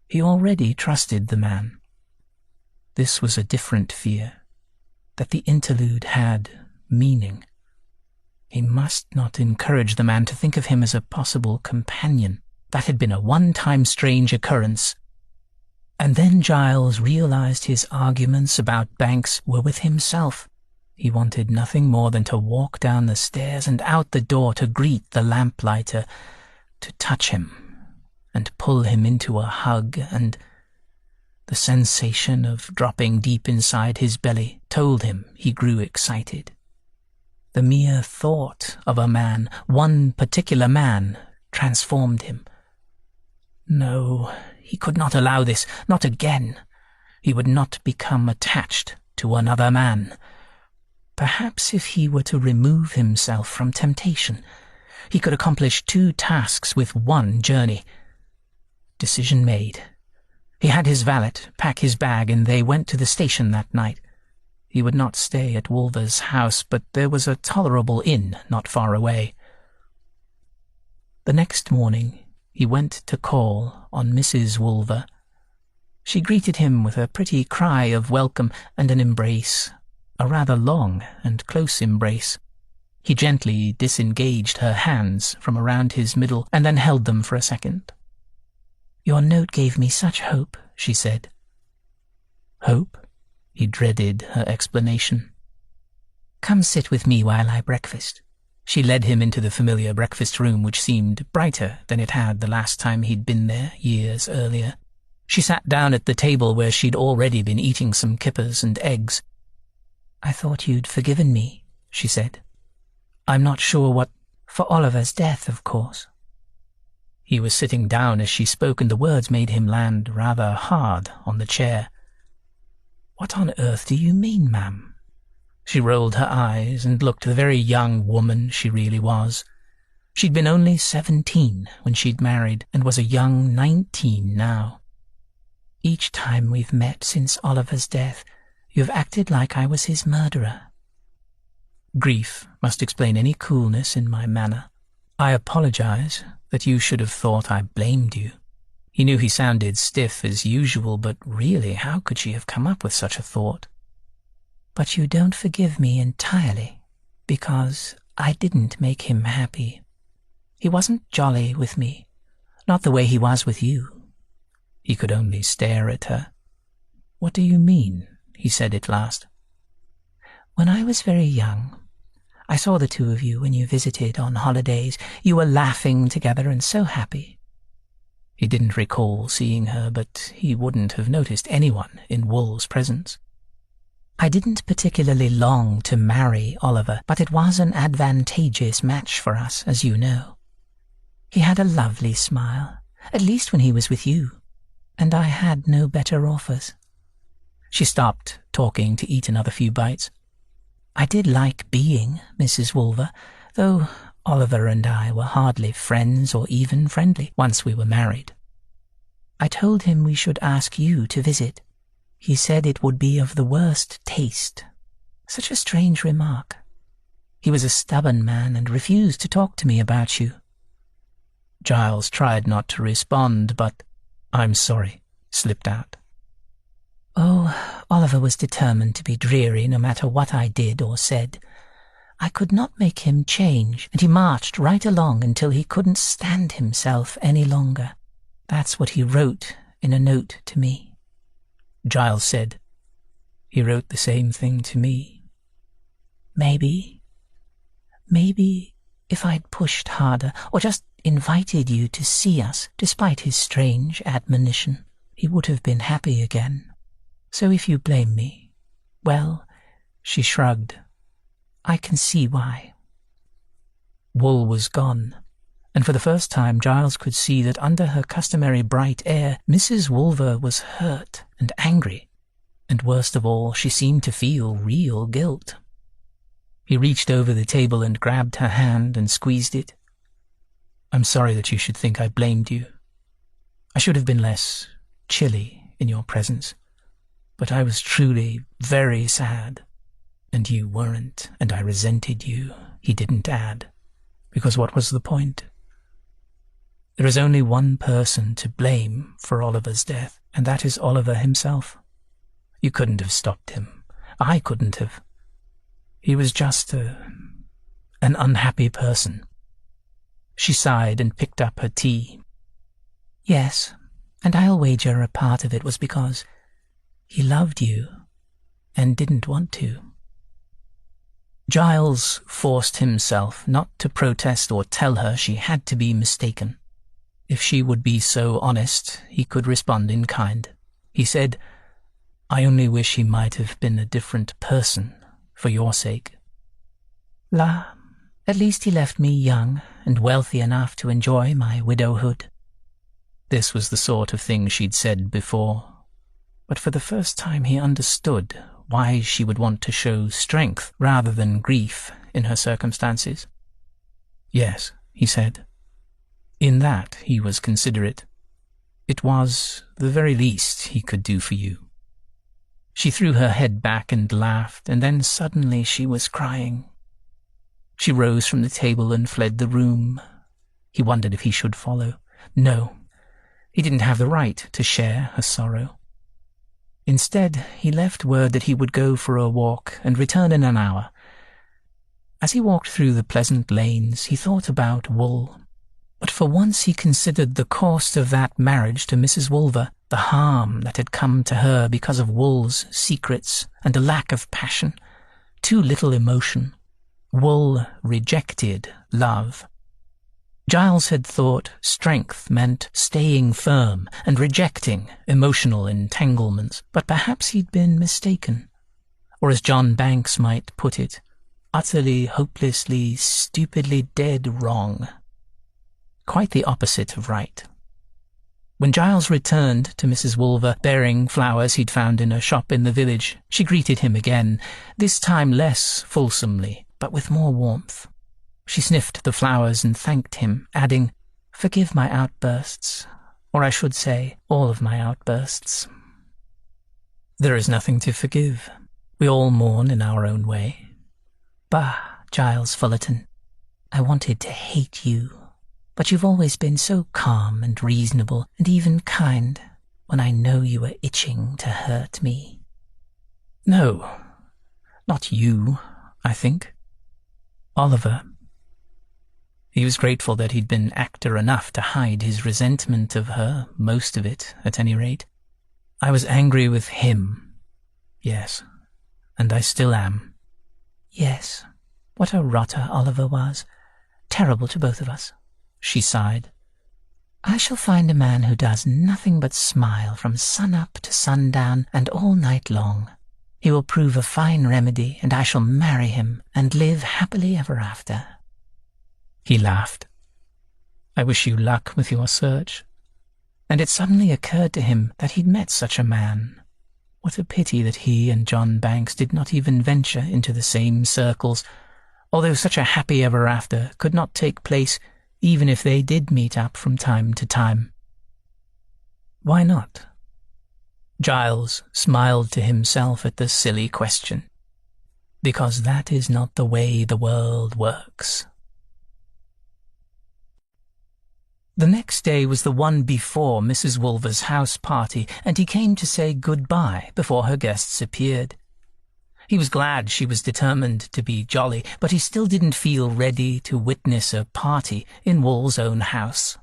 he already trusted the man. This was a different fear, that the interlude had meaning. He must not encourage the man to think of him as a possible companion. That had been a one-time strange occurrence. And then Giles realized his arguments about Banks were with himself. He wanted nothing more than to walk down the stairs and out the door to greet the lamplighter, to touch him and pull him into a hug, and the sensation of dropping deep inside his belly told him he grew excited. The mere thought of a man, one particular man, transformed him. No, he could not allow this, not again. He would not become attached to another man. Perhaps if he were to remove himself from temptation, he could accomplish 2 tasks with one journey. Decision made. He had his valet pack his bag, and they went to the station that night. He would not stay at Wolver's house, but there was a tolerable inn not far away. The next morning he went to call on Mrs. Wolver. She greeted him with a pretty cry of welcome and an embrace, a rather long and close embrace. He gently disengaged her hands from around his middle and then held them for a second. "Your note gave me such hope," she said. Hope? He dreaded her explanation. "Come sit with me while I breakfast." She led him into the familiar breakfast room, which seemed brighter than it had the last time he'd been there, years earlier. She sat down at the table where she'd already been eating some kippers and eggs. "I thought you'd forgiven me," she said. "I'm not sure what—" "For Oliver's death, of course." He was sitting down as she spoke, and the words made him land rather hard on the chair. "What on earth do you mean, ma'am?" She rolled her eyes and looked the very young woman she really was. She'd been only 17 when she'd married, and was a young 19 now. "Each time we've met since Oliver's death, you've acted like I was his murderer." Grief must explain any coolness in my manner. "I apologize that you should have thought I blamed you." He knew he sounded stiff as usual, but really, how could she have come up with such a thought? "But you don't forgive me entirely, because I didn't make him happy. He wasn't jolly with me, not the way he was with you." He could only stare at her. "What do you mean?" he said at last. "When I was very young, I saw the two of you when you visited on holidays. You were laughing together and so happy." He didn't recall seeing her, but he wouldn't have noticed anyone in Wool's presence. "I didn't particularly long to marry Oliver, but it was an advantageous match for us, as you know." He had a lovely smile, at least when he was with you, and I had no better offers." She stopped talking to eat another few bites. "I did like being Mrs. Wolver, though Oliver and I were hardly friends or even friendly once we were married. I told him we should ask you to visit. He said it would be of the worst taste. Such a strange remark. He was a stubborn man and refused to talk to me about you." Giles tried not to respond, but "I'm sorry" slipped out. "Oh, Oliver was determined to be dreary no matter what I did or said. I could not make him change, and he marched right along until he couldn't stand himself any longer. That's what he wrote in a note to me." Giles said, "He wrote the same thing to me." Maybe if I'd pushed harder, or just invited you to see us, despite his strange admonition, he would have been happy again. So if you blame me, well," she shrugged, "I can see why." Wool was gone, and for the first time Giles could see that under her customary bright air Mrs. Wolver was hurt and angry, and worst of all, she seemed to feel real guilt. He reached over the table and grabbed her hand and squeezed it. "I'm sorry that you should think I blamed you. I should have been less chilly in your presence, but I was truly very sad, and you weren't, and I resented you," he didn't add, because what was the point? There is only one person to blame for Oliver's death, and that is Oliver himself. You couldn't have stopped him. I couldn't have. He was just an unhappy person. She sighed and picked up her tea. "Yes, and I'll wager a part of it was because he loved you and didn't want to." Giles forced himself not to protest or tell her she had to be mistaken. If she would be so honest, he could respond in kind. He said, "I only wish he might have been a different person for your sake." At least he left me young and wealthy enough to enjoy my widowhood." This was the sort of thing she'd said before, but for the first time he understood why she would want to show strength rather than grief in her circumstances. "Yes," he said. In that he was considerate. It was the very least he could do for you. She threw her head back and laughed, and then suddenly she was crying. She rose from the table and fled the room. He wondered if he should follow. No, he didn't have the right to share her sorrow. Instead, he left word that he would go for a walk and return in an hour. As he walked through the pleasant lanes, he thought about Wool. But for once he considered the cost of that marriage to Mrs. Wolver, the harm that had come to her because of Wool's secrets and a lack of passion, too little emotion. Wool rejected love. Giles had thought strength meant staying firm and rejecting emotional entanglements, but perhaps he'd been mistaken. Or as John Banks might put it, utterly, hopelessly, stupidly dead wrong. Quite the opposite of right. When Giles returned to Mrs. Wolver, bearing flowers he'd found in a shop in the village, she greeted him again, this time less fulsomely, but with more warmth. She sniffed the flowers and thanked him, adding, "Forgive my outbursts, or I should say, all of my outbursts." "There is nothing to forgive. We all mourn in our own way." "Bah, Giles Fullerton, I wanted to hate you. But you've always been so calm and reasonable and even kind when I know you were itching to hurt me." "No, not you, I think. Oliver." He was grateful that he'd been actor enough to hide his resentment of her, most of it, at any rate. "I was angry with him. Yes, and I still am." "Yes, what a rotter Oliver was. Terrible to both of us." She sighed. "I shall find a man who does nothing but smile from sun-up to sundown and all night long. He will prove a fine remedy, and I shall marry him and live happily ever after." He laughed. I wish you luck with your search." And it suddenly occurred to him that he'd met such a man. What a pity that he and John Banks did not even venture into the same circles, although such a happy ever after could not take place even if they did meet up from time to time. Why not? Giles smiled to himself at the silly question. Because that is not the way the world works. The next day was the one before Mrs. Wolver's house party, and he came to say good-bye before her guests appeared. He was glad she was determined to be jolly, but he still didn't feel ready to witness a party in Wool's own house.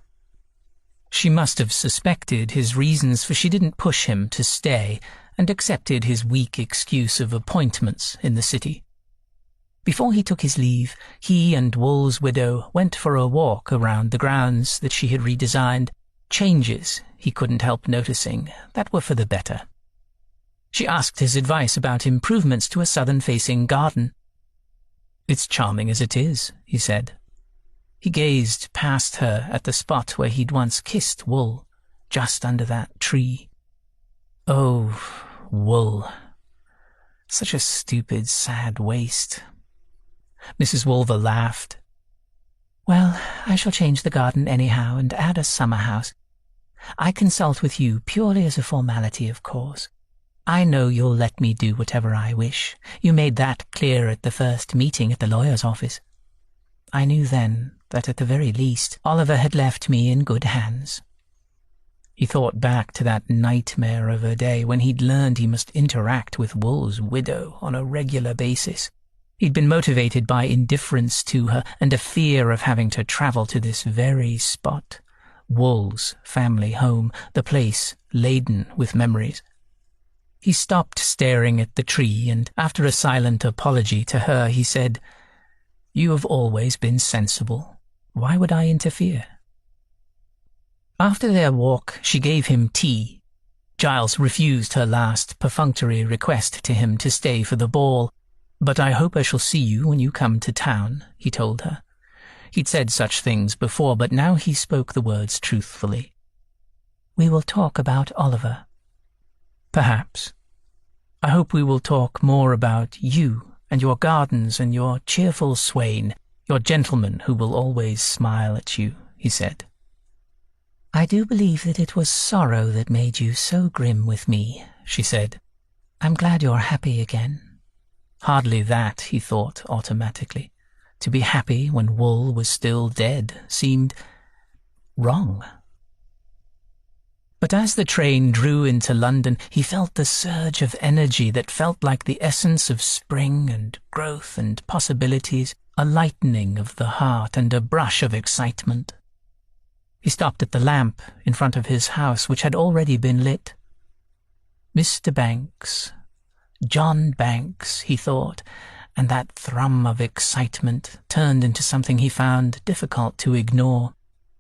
She must have suspected his reasons, for she didn't push him to stay, and accepted his weak excuse of appointments in the city. Before he took his leave, he and Wool's widow went for a walk around the grounds that she had redesigned, changes he couldn't help noticing that were for the better. She asked his advice about improvements to a southern-facing garden. "It's charming as it is," he said. He gazed past her at the spot where he'd once kissed Wool, just under that tree. Oh, Wool. Such a stupid, sad waste. Mrs. Wolver laughed. "Well, I shall change the garden anyhow and add a summer house. I consult with you purely as a formality, of course. I know you'll let me do whatever I wish. You made that clear at the first meeting at the lawyer's office. I knew then that at the very least Oliver had left me in good hands." He thought back to that nightmare of a day when he'd learned he must interact with Wool's widow on a regular basis. He'd been motivated by indifference to her and a fear of having to travel to this very spot, Wool's family home, the place laden with memories. He stopped staring at the tree, and after a silent apology to her, he said, "You have always been sensible. Why would I interfere?" After their walk, she gave him tea. Giles refused her last perfunctory request to him to stay for the ball. "But I hope I shall see you when you come to town," he told her. He'd said such things before, but now he spoke the words truthfully. "We will talk about Oliver." "Perhaps. I hope we will talk more about you and your gardens and your cheerful swain, your gentleman who will always smile at you," he said. "I do believe that it was sorrow that made you so grim with me," she said. "I'm glad you're happy again." Hardly that, he thought automatically. To be happy when Wool was still dead seemed wrong. But as the train drew into London, he felt the surge of energy that felt like the essence of spring and growth and possibilities, a lightening of the heart and a brush of excitement. He stopped at the lamp in front of his house, which had already been lit. Mr. Banks, John Banks, he thought, and that thrum of excitement turned into something he found difficult to ignore.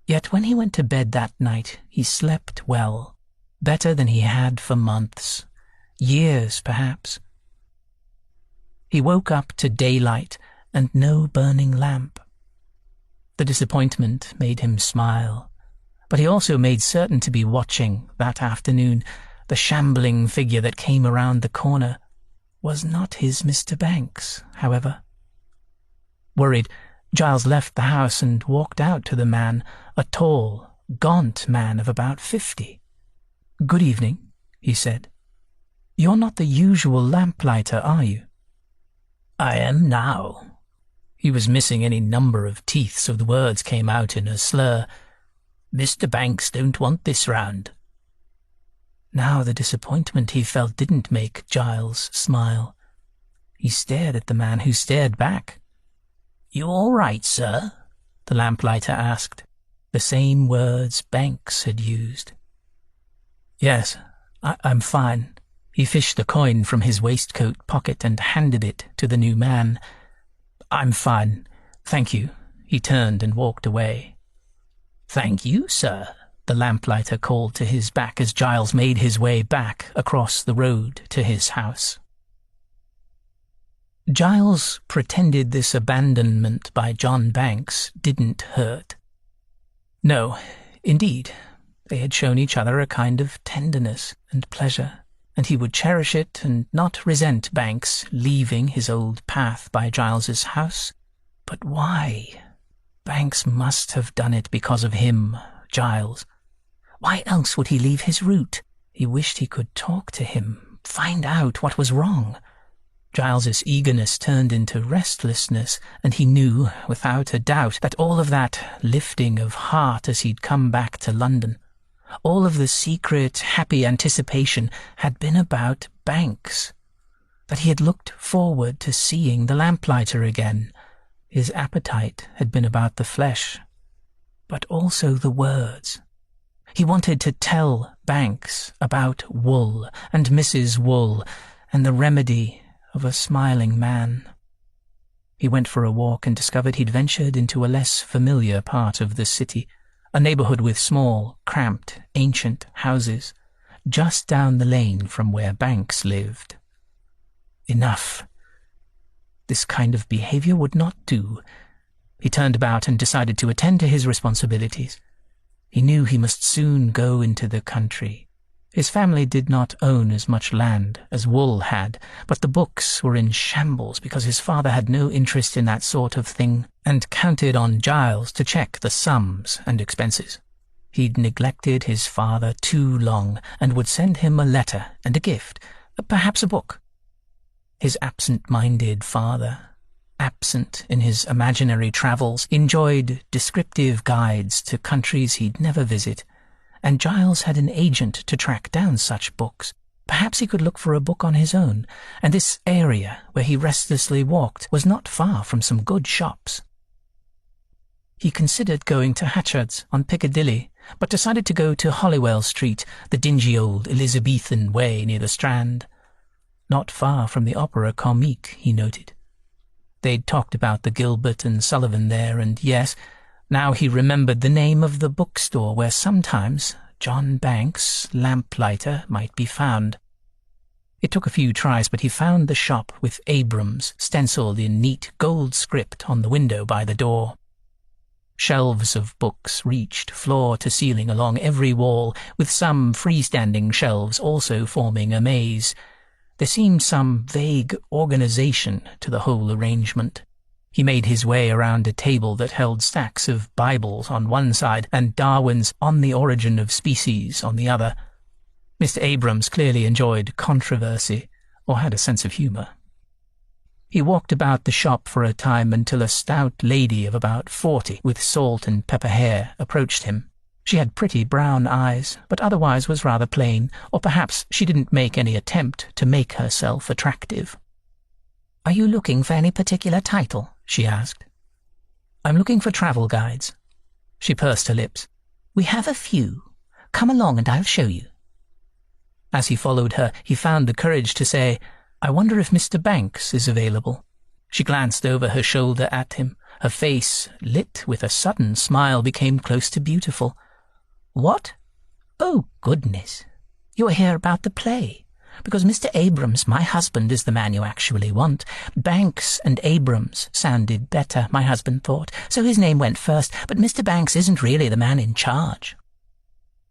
Yet when he went to bed that night, he slept well, better than he had for months, years perhaps. He woke up to daylight and no burning lamp. The disappointment made him smile, but he also made certain to be watching that afternoon. The shambling figure that came around the corner was not his Mr. Banks, however. Worried, Giles left the house and walked out to the man, a tall, gaunt man of about 50. "Good evening," he said. "You're not the usual lamplighter, are you?" "I am now." He was missing any number of teeth, so the words came out in a slur. "Mr. Banks don't want this round." Now the disappointment he felt didn't make Giles smile. He stared at the man who stared back. "You all right, sir?" the lamplighter asked, the same words Banks had used. "Yes, I'm fine." He fished a coin from his waistcoat pocket and handed it to the new man. "I'm fine, thank you." He turned and walked away. "Thank you, sir," the lamplighter called to his back as Giles made his way back across the road to his house. Giles pretended this abandonment by John Banks didn't hurt. No, indeed, they had shown each other a kind of tenderness and pleasure, and he would cherish it and not resent Banks leaving his old path by Giles's house. But why? Banks must have done it because of him, Giles. Why else would he leave his route? He wished he could talk to him, find out what was wrong. Giles's eagerness turned into restlessness, and he knew, without a doubt, that all of that lifting of heart as he'd come back to London, all of the secret, happy anticipation had been about Banks, that he had looked forward to seeing the Lamplighter again. His appetite had been about the flesh, but also the words. He wanted to tell Banks about wool and Mrs. Wool and the remedy of a smiling man. He went for a walk and discovered he'd ventured into a less familiar part of the city, a neighborhood with small, cramped, ancient houses, just down the lane from where Banks lived. Enough. This kind of behavior would not do. He turned about and decided to attend to his responsibilities. He knew he must soon go into the country. His family did not own as much land as Wool had, but the books were in shambles because his father had no interest in that sort of thing and counted on Giles to check the sums and expenses. He'd neglected his father too long and would send him a letter and a gift, perhaps a book. His absent-minded father, absent in his imaginary travels, enjoyed descriptive guides to countries he'd never visit, and Giles had an agent to track down such books. Perhaps he could look for a book on his own, and this area where he restlessly walked was not far from some good shops. He considered going to Hatchard's on Piccadilly, but decided to go to Holywell Street, the dingy old Elizabethan way near the Strand. Not far from the Opera Comique, he noted. They'd talked about the Gilbert and Sullivan there, and yes, now he remembered the name of the bookstore where sometimes John Banks, Lamplighter, might be found. It took a few tries, but he found the shop with Abrams stenciled in neat gold script on the window by the door. Shelves of books reached floor to ceiling along every wall, with some freestanding shelves also forming a maze. There seemed some vague organization to the whole arrangement. He made his way around a table that held stacks of Bibles on one side and Darwin's On the Origin of Species on the other. Mr. Abrams clearly enjoyed controversy, or had a sense of humor. He walked about the shop for a time until a stout lady of about 40 with salt and pepper hair approached him. She had pretty brown eyes, but otherwise was rather plain, or perhaps she didn't make any attempt to make herself attractive. "Are you looking for any particular title?" she asked. "I'm looking for travel guides." She pursed her lips. "We have a few. Come along and I'll show you." As he followed her, he found the courage to say, "I wonder if Mr. Banks is available." She glanced over her shoulder at him. Her face, lit with a sudden smile, became close to beautiful. "What? Oh, goodness. You are here about the play. Because Mr. Abrams, my husband, is the man you actually want. Banks and Abrams sounded better, my husband thought, so his name went first, but Mr. Banks isn't really the man in charge."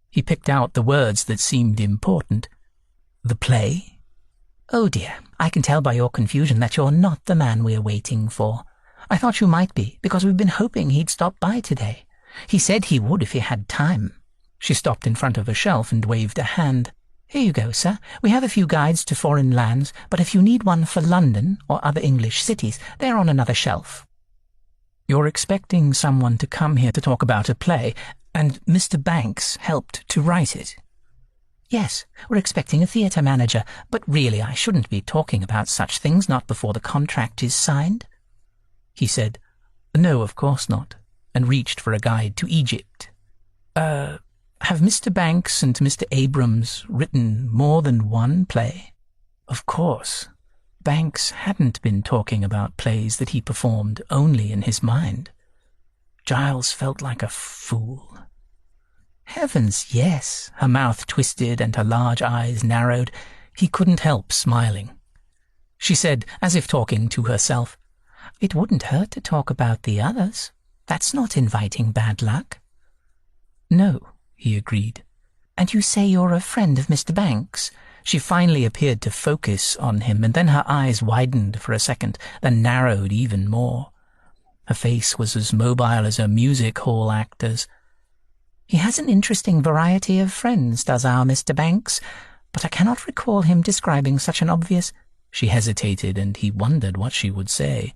He picked out the words that seemed important. "The play? Oh dear, I can tell by your confusion that you're not the man we're waiting for. I thought you might be, because we've been hoping he'd stop by today. He said he would if he had time." She stopped in front of a shelf and waved a hand. "Here you go, sir. We have a few guides to foreign lands, but if you need one for London or other English cities, they're on another shelf." "You're expecting someone to come here to talk about a play, and Mr. Banks helped to write it?" "Yes, we're expecting a theatre manager, but really I shouldn't be talking about such things, not before the contract is signed." He said, "No, of course not," and reached for a guide to Egypt. Have Mr. Banks and Mr. Abrams written more than one play?" Of course. Banks hadn't been talking about plays that he performed only in his mind. Giles felt like a fool. "Heavens, yes." Her mouth twisted and her large eyes narrowed. He couldn't help smiling. She said, as if talking to herself, "It wouldn't hurt to talk about the others. That's not inviting bad luck." "No," he agreed. "And you say you're a friend of Mr. Banks?" She finally appeared to focus on him, and then her eyes widened for a second, then narrowed even more. Her face was as mobile as a music hall actor's. "He has an interesting variety of friends, does our Mr. Banks, but I cannot recall him describing such an obvious—" She hesitated, and he wondered what she would say.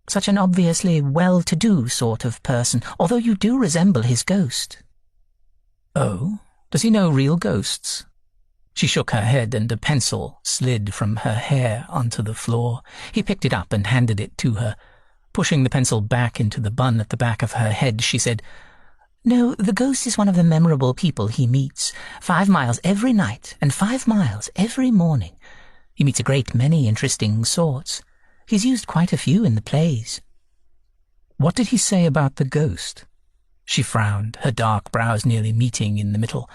"Such an obviously well-to-do sort of person, although you do resemble his ghost." "Oh, does he know real ghosts?" She shook her head, and a pencil slid from her hair onto the floor. He picked it up and handed it to her. Pushing the pencil back into the bun at the back of her head, she said, "No, the ghost is one of the memorable people he meets. 5 miles every night and 5 miles every morning. He meets a great many interesting sorts. He's used quite a few in the plays." "What did he say about the ghost?" She frowned, her dark brows nearly meeting in the middle.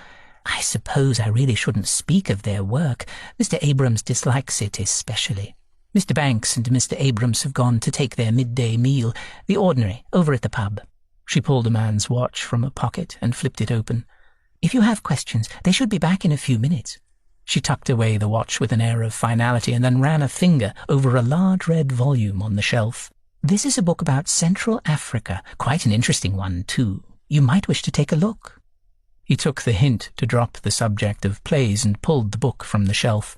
"I suppose I really shouldn't speak of their work. Mr. Abrams dislikes it especially. Mr. Banks and Mr. Abrams have gone to take their midday meal, the ordinary, over at the pub." She pulled a man's watch from a pocket and flipped it open. "If you have questions, they should be back in a few minutes." She tucked away the watch with an air of finality and then ran a finger over a large red volume on the shelf. "This is a book about Central Africa, quite an interesting one, too. You might wish to take a look." He took the hint to drop the subject of plays and pulled the book from the shelf.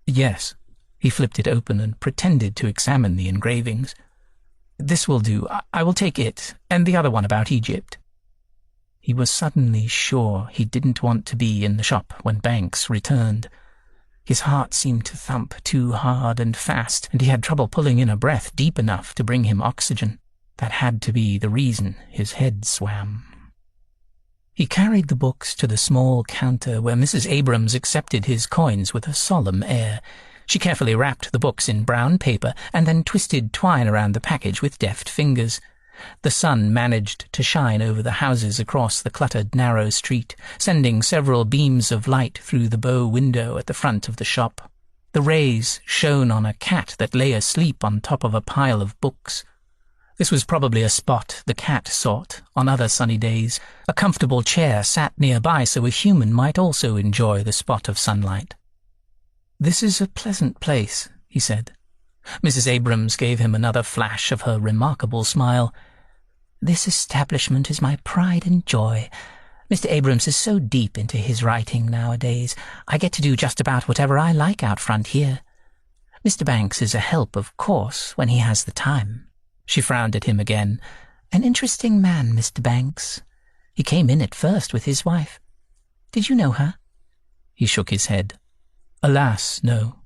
"Yes." He flipped it open and pretended to examine the engravings. "This will do. I will take it, and the other one about Egypt." He was suddenly sure he didn't want to be in the shop when Banks returned. His heart seemed to thump too hard and fast, and he had trouble pulling in a breath deep enough to bring him oxygen. That had to be the reason his head swam. He carried the books to the small counter where Mrs. Abrams accepted his coins with a solemn air. She carefully wrapped the books in brown paper and then twisted twine around the package with deft fingers. The sun managed to shine over the houses across the cluttered narrow street, sending several beams of light through the bow window at the front of the shop. The rays shone on a cat that lay asleep on top of a pile of books. This was probably a spot the cat sought on other sunny days. A comfortable chair sat nearby so a human might also enjoy the spot of sunlight. "This is a pleasant place," he said. Mrs. Abrams gave him another flash of her remarkable smile. "This establishment is my pride and joy. Mr. Abrams is so deep into his writing nowadays. I get to do just about whatever I like out front here. Mr. Banks is a help, of course, when he has the time." She frowned at him again. "An interesting man, Mr. Banks. He came in at first with his wife. Did you know her?" He shook his head. "Alas, no."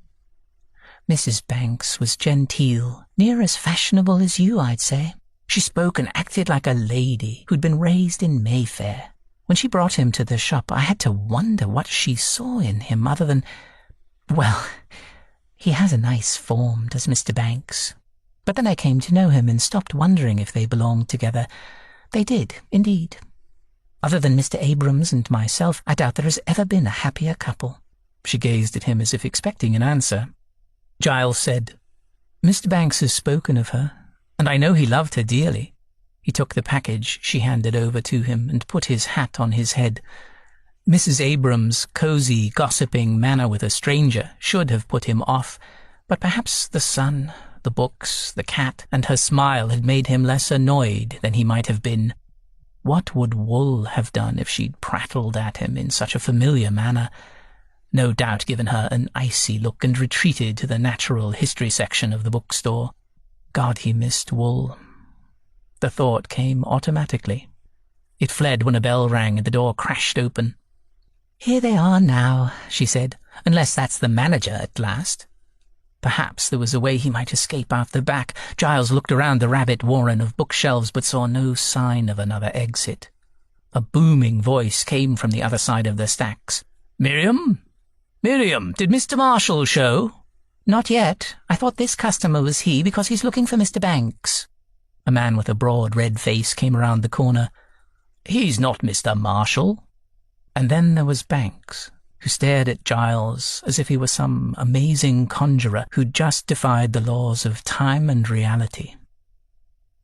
"Mrs. Banks was genteel, near as fashionable as you, I'd say. She spoke and acted like a lady who'd been raised in Mayfair. When she brought him to the shop, I had to wonder what she saw in him other than— well, he has a nice form, does Mr. Banks. But then I came to know him and stopped wondering if they belonged together. They did, indeed. Other than Mr. Abrams and myself, I doubt there has ever been a happier couple." She gazed at him as if expecting an answer. Giles said, "Mr. Banks has spoken of her, and I know he loved her dearly." He took the package she handed over to him and put his hat on his head. Mrs. Abrams' cozy, gossiping manner with a stranger should have put him off, but perhaps the sun, the books, the cat, and her smile had made him less annoyed than he might have been. What would Wool have done if she'd prattled at him in such a familiar manner? No doubt given her an icy look and retreated to the natural history section of the bookstore. God, he missed Wool. The thought came automatically. It fled when a bell rang and the door crashed open. "Here they are now," she said, "unless that's the manager at last." Perhaps there was a way he might escape out the back. Giles looked around the rabbit warren of bookshelves but saw no sign of another exit. A booming voice came from the other side of the stacks. "Miriam? Miriam, did Mr. Marshall show?" "Not yet. I thought this customer was he because he's looking for Mr. Banks." A man with a broad red face came around the corner. "He's not Mr. Marshall." And then there was Banks, who stared at Giles as if he were some amazing conjurer who'd just defied the laws of time and reality.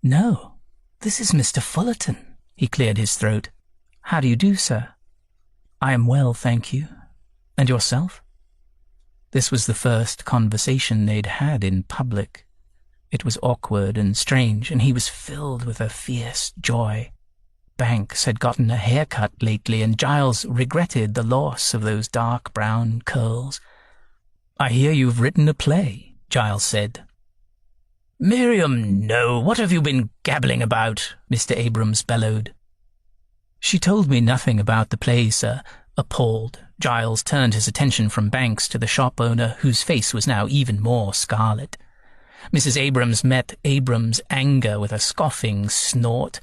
"No, this is Mr. Fullerton." He cleared his throat. "How do you do, sir?" "I am well, thank you. And yourself?" This was the first conversation they'd had in public. It was awkward and strange, and he was filled with a fierce joy. Banks had gotten a haircut lately, and Giles regretted the loss of those dark brown curls. "I hear you've written a play," Giles said. "Miriam, no, what have you been gabbling about?" Mr. Abrams bellowed. "She told me nothing about the play, sir." Appalled, Giles turned his attention from Banks to the shop owner, whose face was now even more scarlet. Mrs. Abrams met Abrams' anger with a scoffing snort.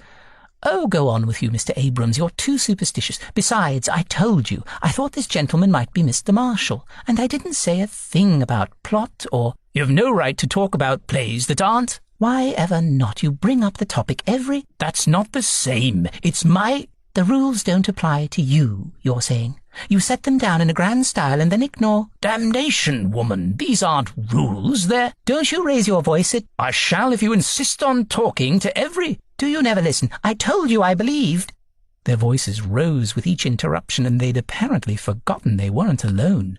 "Oh, go on with you, Mr. Abrams. You're too superstitious. Besides, I told you, I thought this gentleman might be Mr. Marshall, and I didn't say a thing about plot or—" "You've no right to talk about plays that aren't—" "Why ever not? You bring up the topic every—" "That's not the same. It's my—" "The rules don't apply to you, you're saying. You set them down in a grand style and then ignore—" "Damnation, woman, these aren't rules, they're—" "Don't you raise your voice at—" "I shall if you insist on talking to every—" "Do you never listen? I told you I believed—" Their voices rose with each interruption, and they'd apparently forgotten they weren't alone.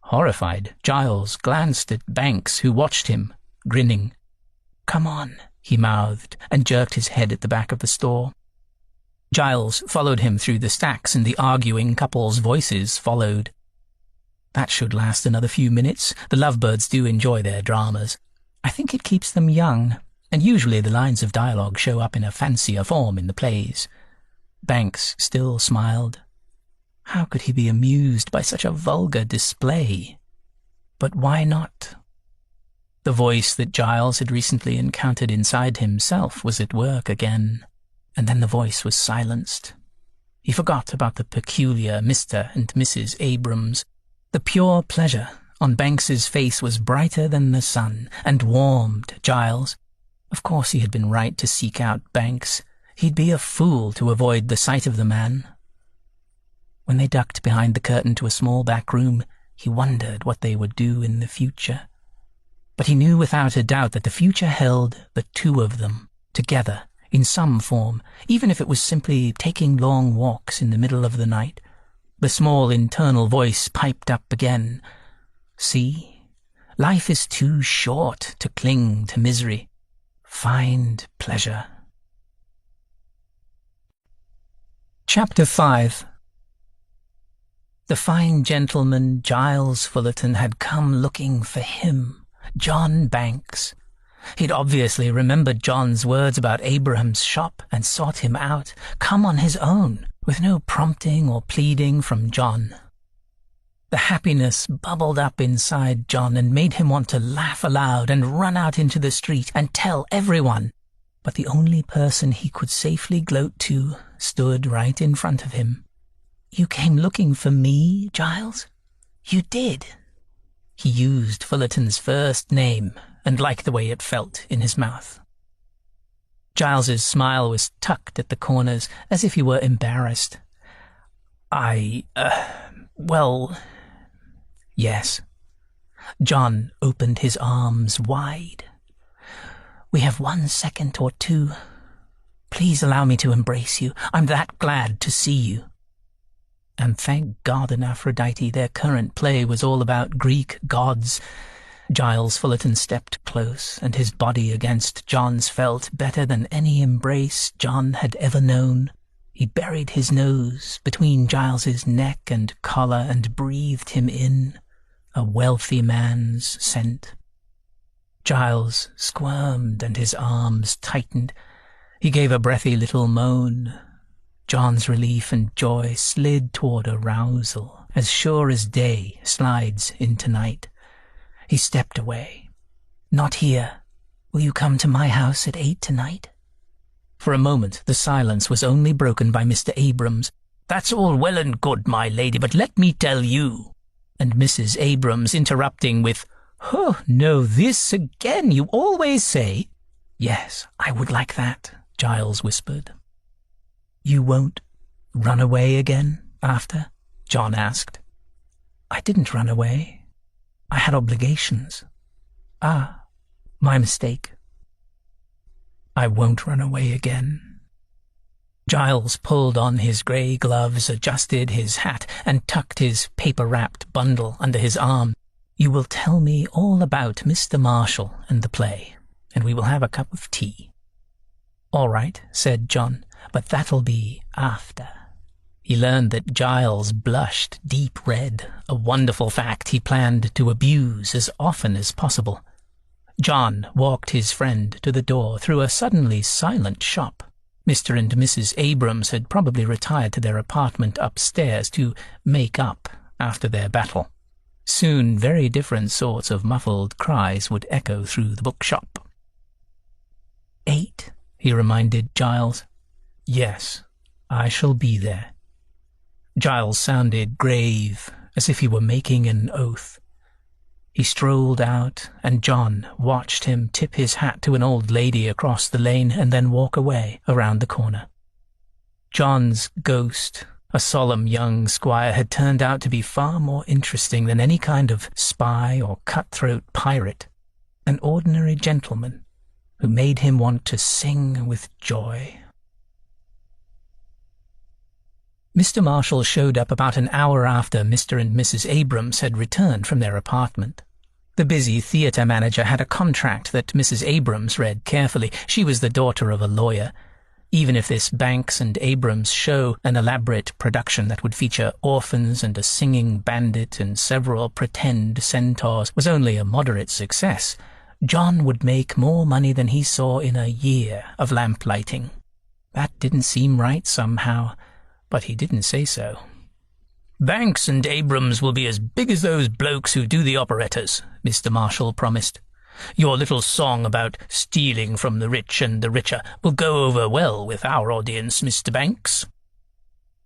Horrified, Giles glanced at Banks, who watched him, grinning. "Come on," he mouthed, and jerked his head at the back of the store. Giles followed him through the stacks, and the arguing couple's voices followed. That should last another few minutes. The lovebirds do enjoy their dramas. I think it keeps them young, and usually the lines of dialogue show up in a fancier form in the plays. Banks still smiled. How could he be amused by such a vulgar display? But why not? The voice that Giles had recently encountered inside himself was at work again, and then the voice was silenced. He forgot about the peculiar Mr. and Mrs. Abrams. The pure pleasure on Banks's face was brighter than the sun, and warmed Giles. Of course he had been right to seek out Banks. He'd be a fool to avoid the sight of the man. When they ducked behind the curtain to a small back room, he wondered what they would do in the future. But he knew without a doubt that the future held the two of them, together, in some form, even if it was simply taking long walks in the middle of the night. The small internal voice piped up again. "See, life is too short to cling to misery. Find pleasure." Chapter 5. The fine gentleman Giles Fullerton had come looking for him, John Banks. He'd obviously remembered John's words about Abraham's shop and sought him out, come on his own, with no prompting or pleading from John. The happiness bubbled up inside John and made him want to laugh aloud and run out into the street and tell everyone. But the only person he could safely gloat to stood right in front of him. "You came looking for me, Giles? You did." He used Fullerton's first name and liked the way it felt in his mouth. Giles's smile was tucked at the corners, as if he were embarrassed. Well, yes." John opened his arms wide. "We have 1 second or two. Please allow me to embrace you. I'm that glad to see you." And thank God in Aphrodite their current play was all about Greek gods. Giles Fullerton stepped close, and his body against John's felt better than any embrace John had ever known. He buried his nose between Giles's neck and collar and breathed him in, a wealthy man's scent. Giles squirmed and his arms tightened. He gave a breathy little moan. John's relief and joy slid toward arousal, as sure as day slides into night. He stepped away. "Not here. Will you come to my house at 8 tonight?" For a moment the silence was only broken by Mr. Abrams. "That's all well and good, my lady, but let me tell you—" And Mrs. Abrams interrupting with, "Oh, no, this again, you always say—" "Yes, I would like that," Giles whispered. "You won't run away again after?" John asked. "I didn't run away. I had obligations." "Ah, my mistake." "I won't run away again." Giles pulled on his grey gloves, adjusted his hat, and tucked his paper-wrapped bundle under his arm. "You will tell me all about Mr. Marshall and the play, and we will have a cup of tea." "All right," said John, "but that'll be after." He learned that Giles blushed deep red, a wonderful fact he planned to abuse as often as possible. John walked his friend to the door through a suddenly silent shop. Mr. and Mrs. Abrams had probably retired to their apartment upstairs to make up after their battle. Soon very different sorts of muffled cries would echo through the bookshop. 8, he reminded Giles. "Yes, I shall be there." Giles sounded grave, as if he were making an oath. He strolled out, and John watched him tip his hat to an old lady across the lane and then walk away around the corner. John's ghost, a solemn young squire, had turned out to be far more interesting than any kind of spy or cutthroat pirate, an ordinary gentleman who made him want to sing with joy. Mr. Marshall showed up about an hour after Mr. and Mrs. Abrams had returned from their apartment. The busy theatre manager had a contract that Mrs. Abrams read carefully. She was the daughter of a lawyer. Even if this Banks and Abrams show, an elaborate production that would feature orphans and a singing bandit and several pretend centaurs, was only a moderate success, John would make more money than he saw in a year of lamplighting. That didn't seem right somehow, but he didn't say so. "Banks and Abrams will be as big as those blokes who do the operettas," Mr. Marshall promised. "Your little song about stealing from the rich and the richer will go over well with our audience, Mr. Banks."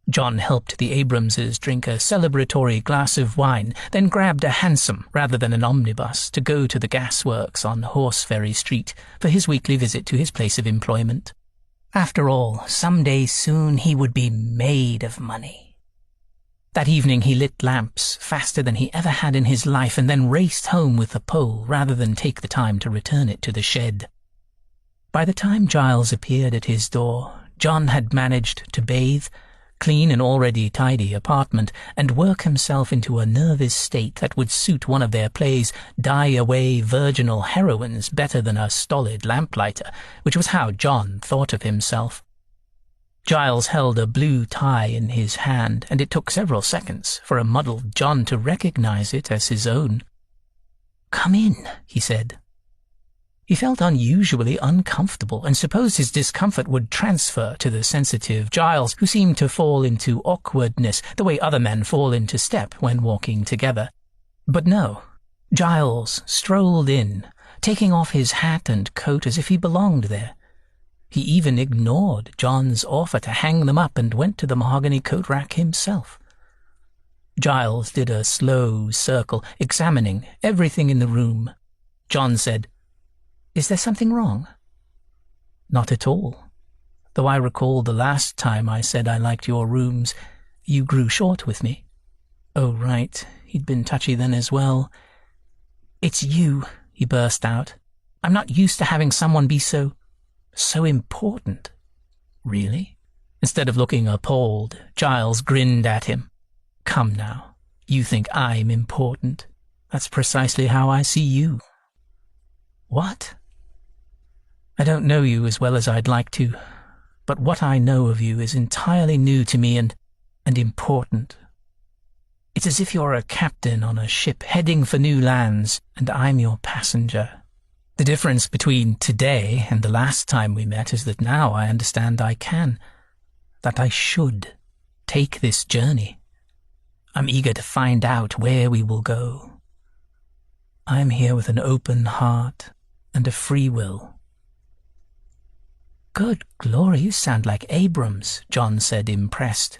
John helped the Abramses drink a celebratory glass of wine, then grabbed a hansom rather than an omnibus to go to the gasworks on Horseferry Street for his weekly visit to his place of employment. After all, some day soon he would be made of money. That evening he lit lamps faster than he ever had in his life and then raced home with the pole rather than take the time to return it to the shed. By the time Giles appeared at his door, John had managed to bathe, clean an already tidy apartment, and work himself into a nervous state that would suit one of their plays' die-away virginal heroines better than a stolid lamplighter, which was how John thought of himself. Giles held a blue tie in his hand, and it took several seconds for a muddled John to recognize it as his own. "Come in," he said. He felt unusually uncomfortable and supposed his discomfort would transfer to the sensitive Giles, who seemed to fall into awkwardness the way other men fall into step when walking together. But no, Giles strolled in, taking off his hat and coat as if he belonged there. He even ignored John's offer to hang them up and went to the mahogany coat rack himself. Giles did a slow circle, examining everything in the room. John said, "Is there something wrong?" "Not at all. Though I recall the last time I said I liked your rooms, you grew short with me." "Oh, right. He'd been touchy then as well." "It's you," he burst out. "I'm not used to having someone be so important." "Really?" Instead of looking appalled, Giles grinned at him. "Come now. You think I'm important. That's precisely how I see you." "What?" "I don't know you as well as I'd like to, but what I know of you is entirely new to me and important. It's as if you're a captain on a ship heading for new lands, and I'm your passenger. The difference between today and the last time we met is that now I understand I can, that I should, take this journey. I'm eager to find out where we will go. I'm here with an open heart and a free will." "Good glory, you sound like Abrams," John said, impressed.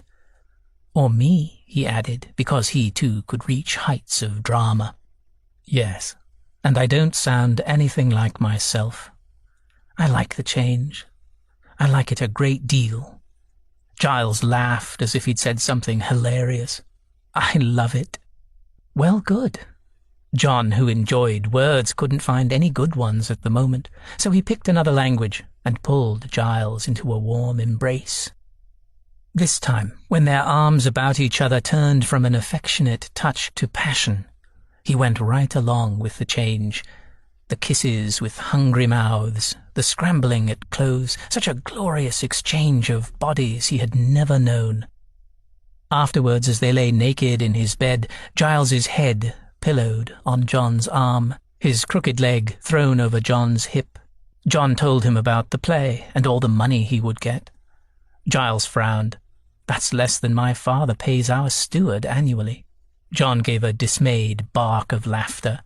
"Or me," he added, because he too could reach heights of drama. "Yes, and I don't sound anything like myself. I like the change. I like it a great deal." Giles laughed as if he'd said something hilarious. "I love it." "Well, good." John, who enjoyed words, couldn't find any good ones at the moment, so he picked another language and pulled Giles into a warm embrace. This time, when their arms about each other turned from an affectionate touch to passion, he went right along with the change. The kisses with hungry mouths, the scrambling at clothes, such a glorious exchange of bodies he had never known. Afterwards, as they lay naked in his bed, Giles's head pillowed on John's arm, his crooked leg thrown over John's hip. John told him about the play and all the money he would get. Giles frowned. "That's less than my father pays our steward annually." John gave a dismayed bark of laughter.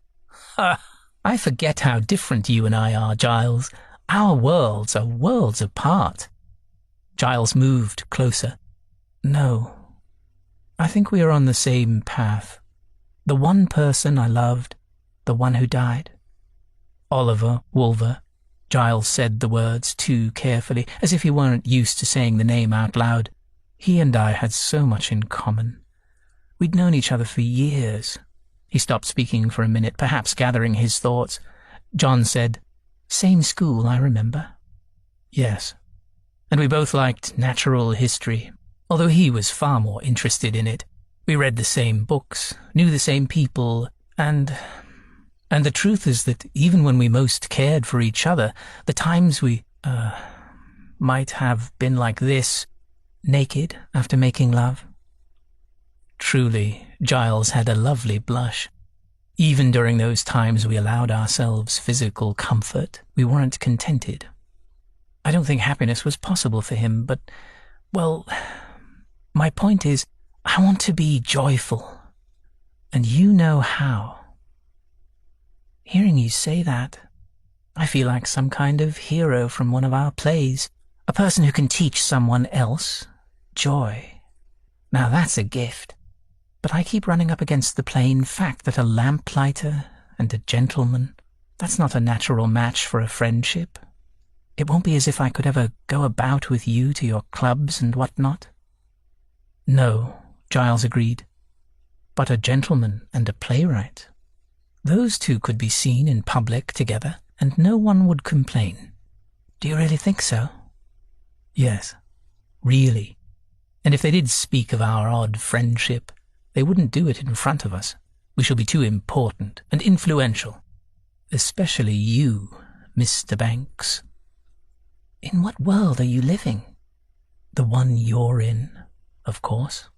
"Ha! I forget how different you and I are, Giles. Our worlds are worlds apart." Giles moved closer. "No, I think we are on the same path. The one person I loved, the one who died." "Oliver Wolver." Giles said the words too carefully, as if he weren't used to saying the name out loud. "He and I had so much in common. We'd known each other for years." He stopped speaking for a minute, perhaps gathering his thoughts. John said, "Same school, I remember." "Yes. And we both liked natural history, although he was far more interested in it. We read the same books, knew the same people, and the truth is that even when we most cared for each other, the times we, might have been like this, naked after making love." Truly, Giles had a lovely blush. Even during those times we allowed ourselves physical comfort, we weren't contented. I don't think happiness was possible for him, but, well, my point is, I want to be joyful, and you know how. Hearing you say that, I feel like some kind of hero from one of our plays, a person who can teach someone else joy. Now that's a gift. But I keep running up against the plain fact that a lamplighter and a gentleman, that's not a natural match for a friendship. It won't be as if I could ever go about with you to your clubs and what not." "No," Giles agreed. "But a gentleman and a playwright. Those two could be seen in public together, and no one would complain." "Do you really think so?" "Yes, really. And if they did speak of our odd friendship, they wouldn't do it in front of us. We shall be too important and influential. Especially you, Mr. Banks." "In what world are you living?" "The one you're in, of course."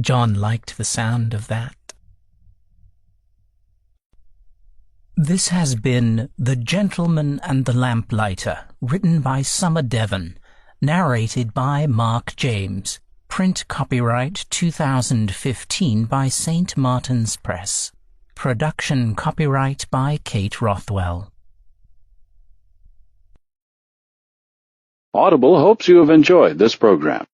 John liked the sound of that. This has been The Gentleman and the Lamplighter, written by Summer Devon, narrated by Mark James. Print copyright 2015 by St. Martin's Press. Production copyright by Kate Rothwell. Audible hopes you have enjoyed this program.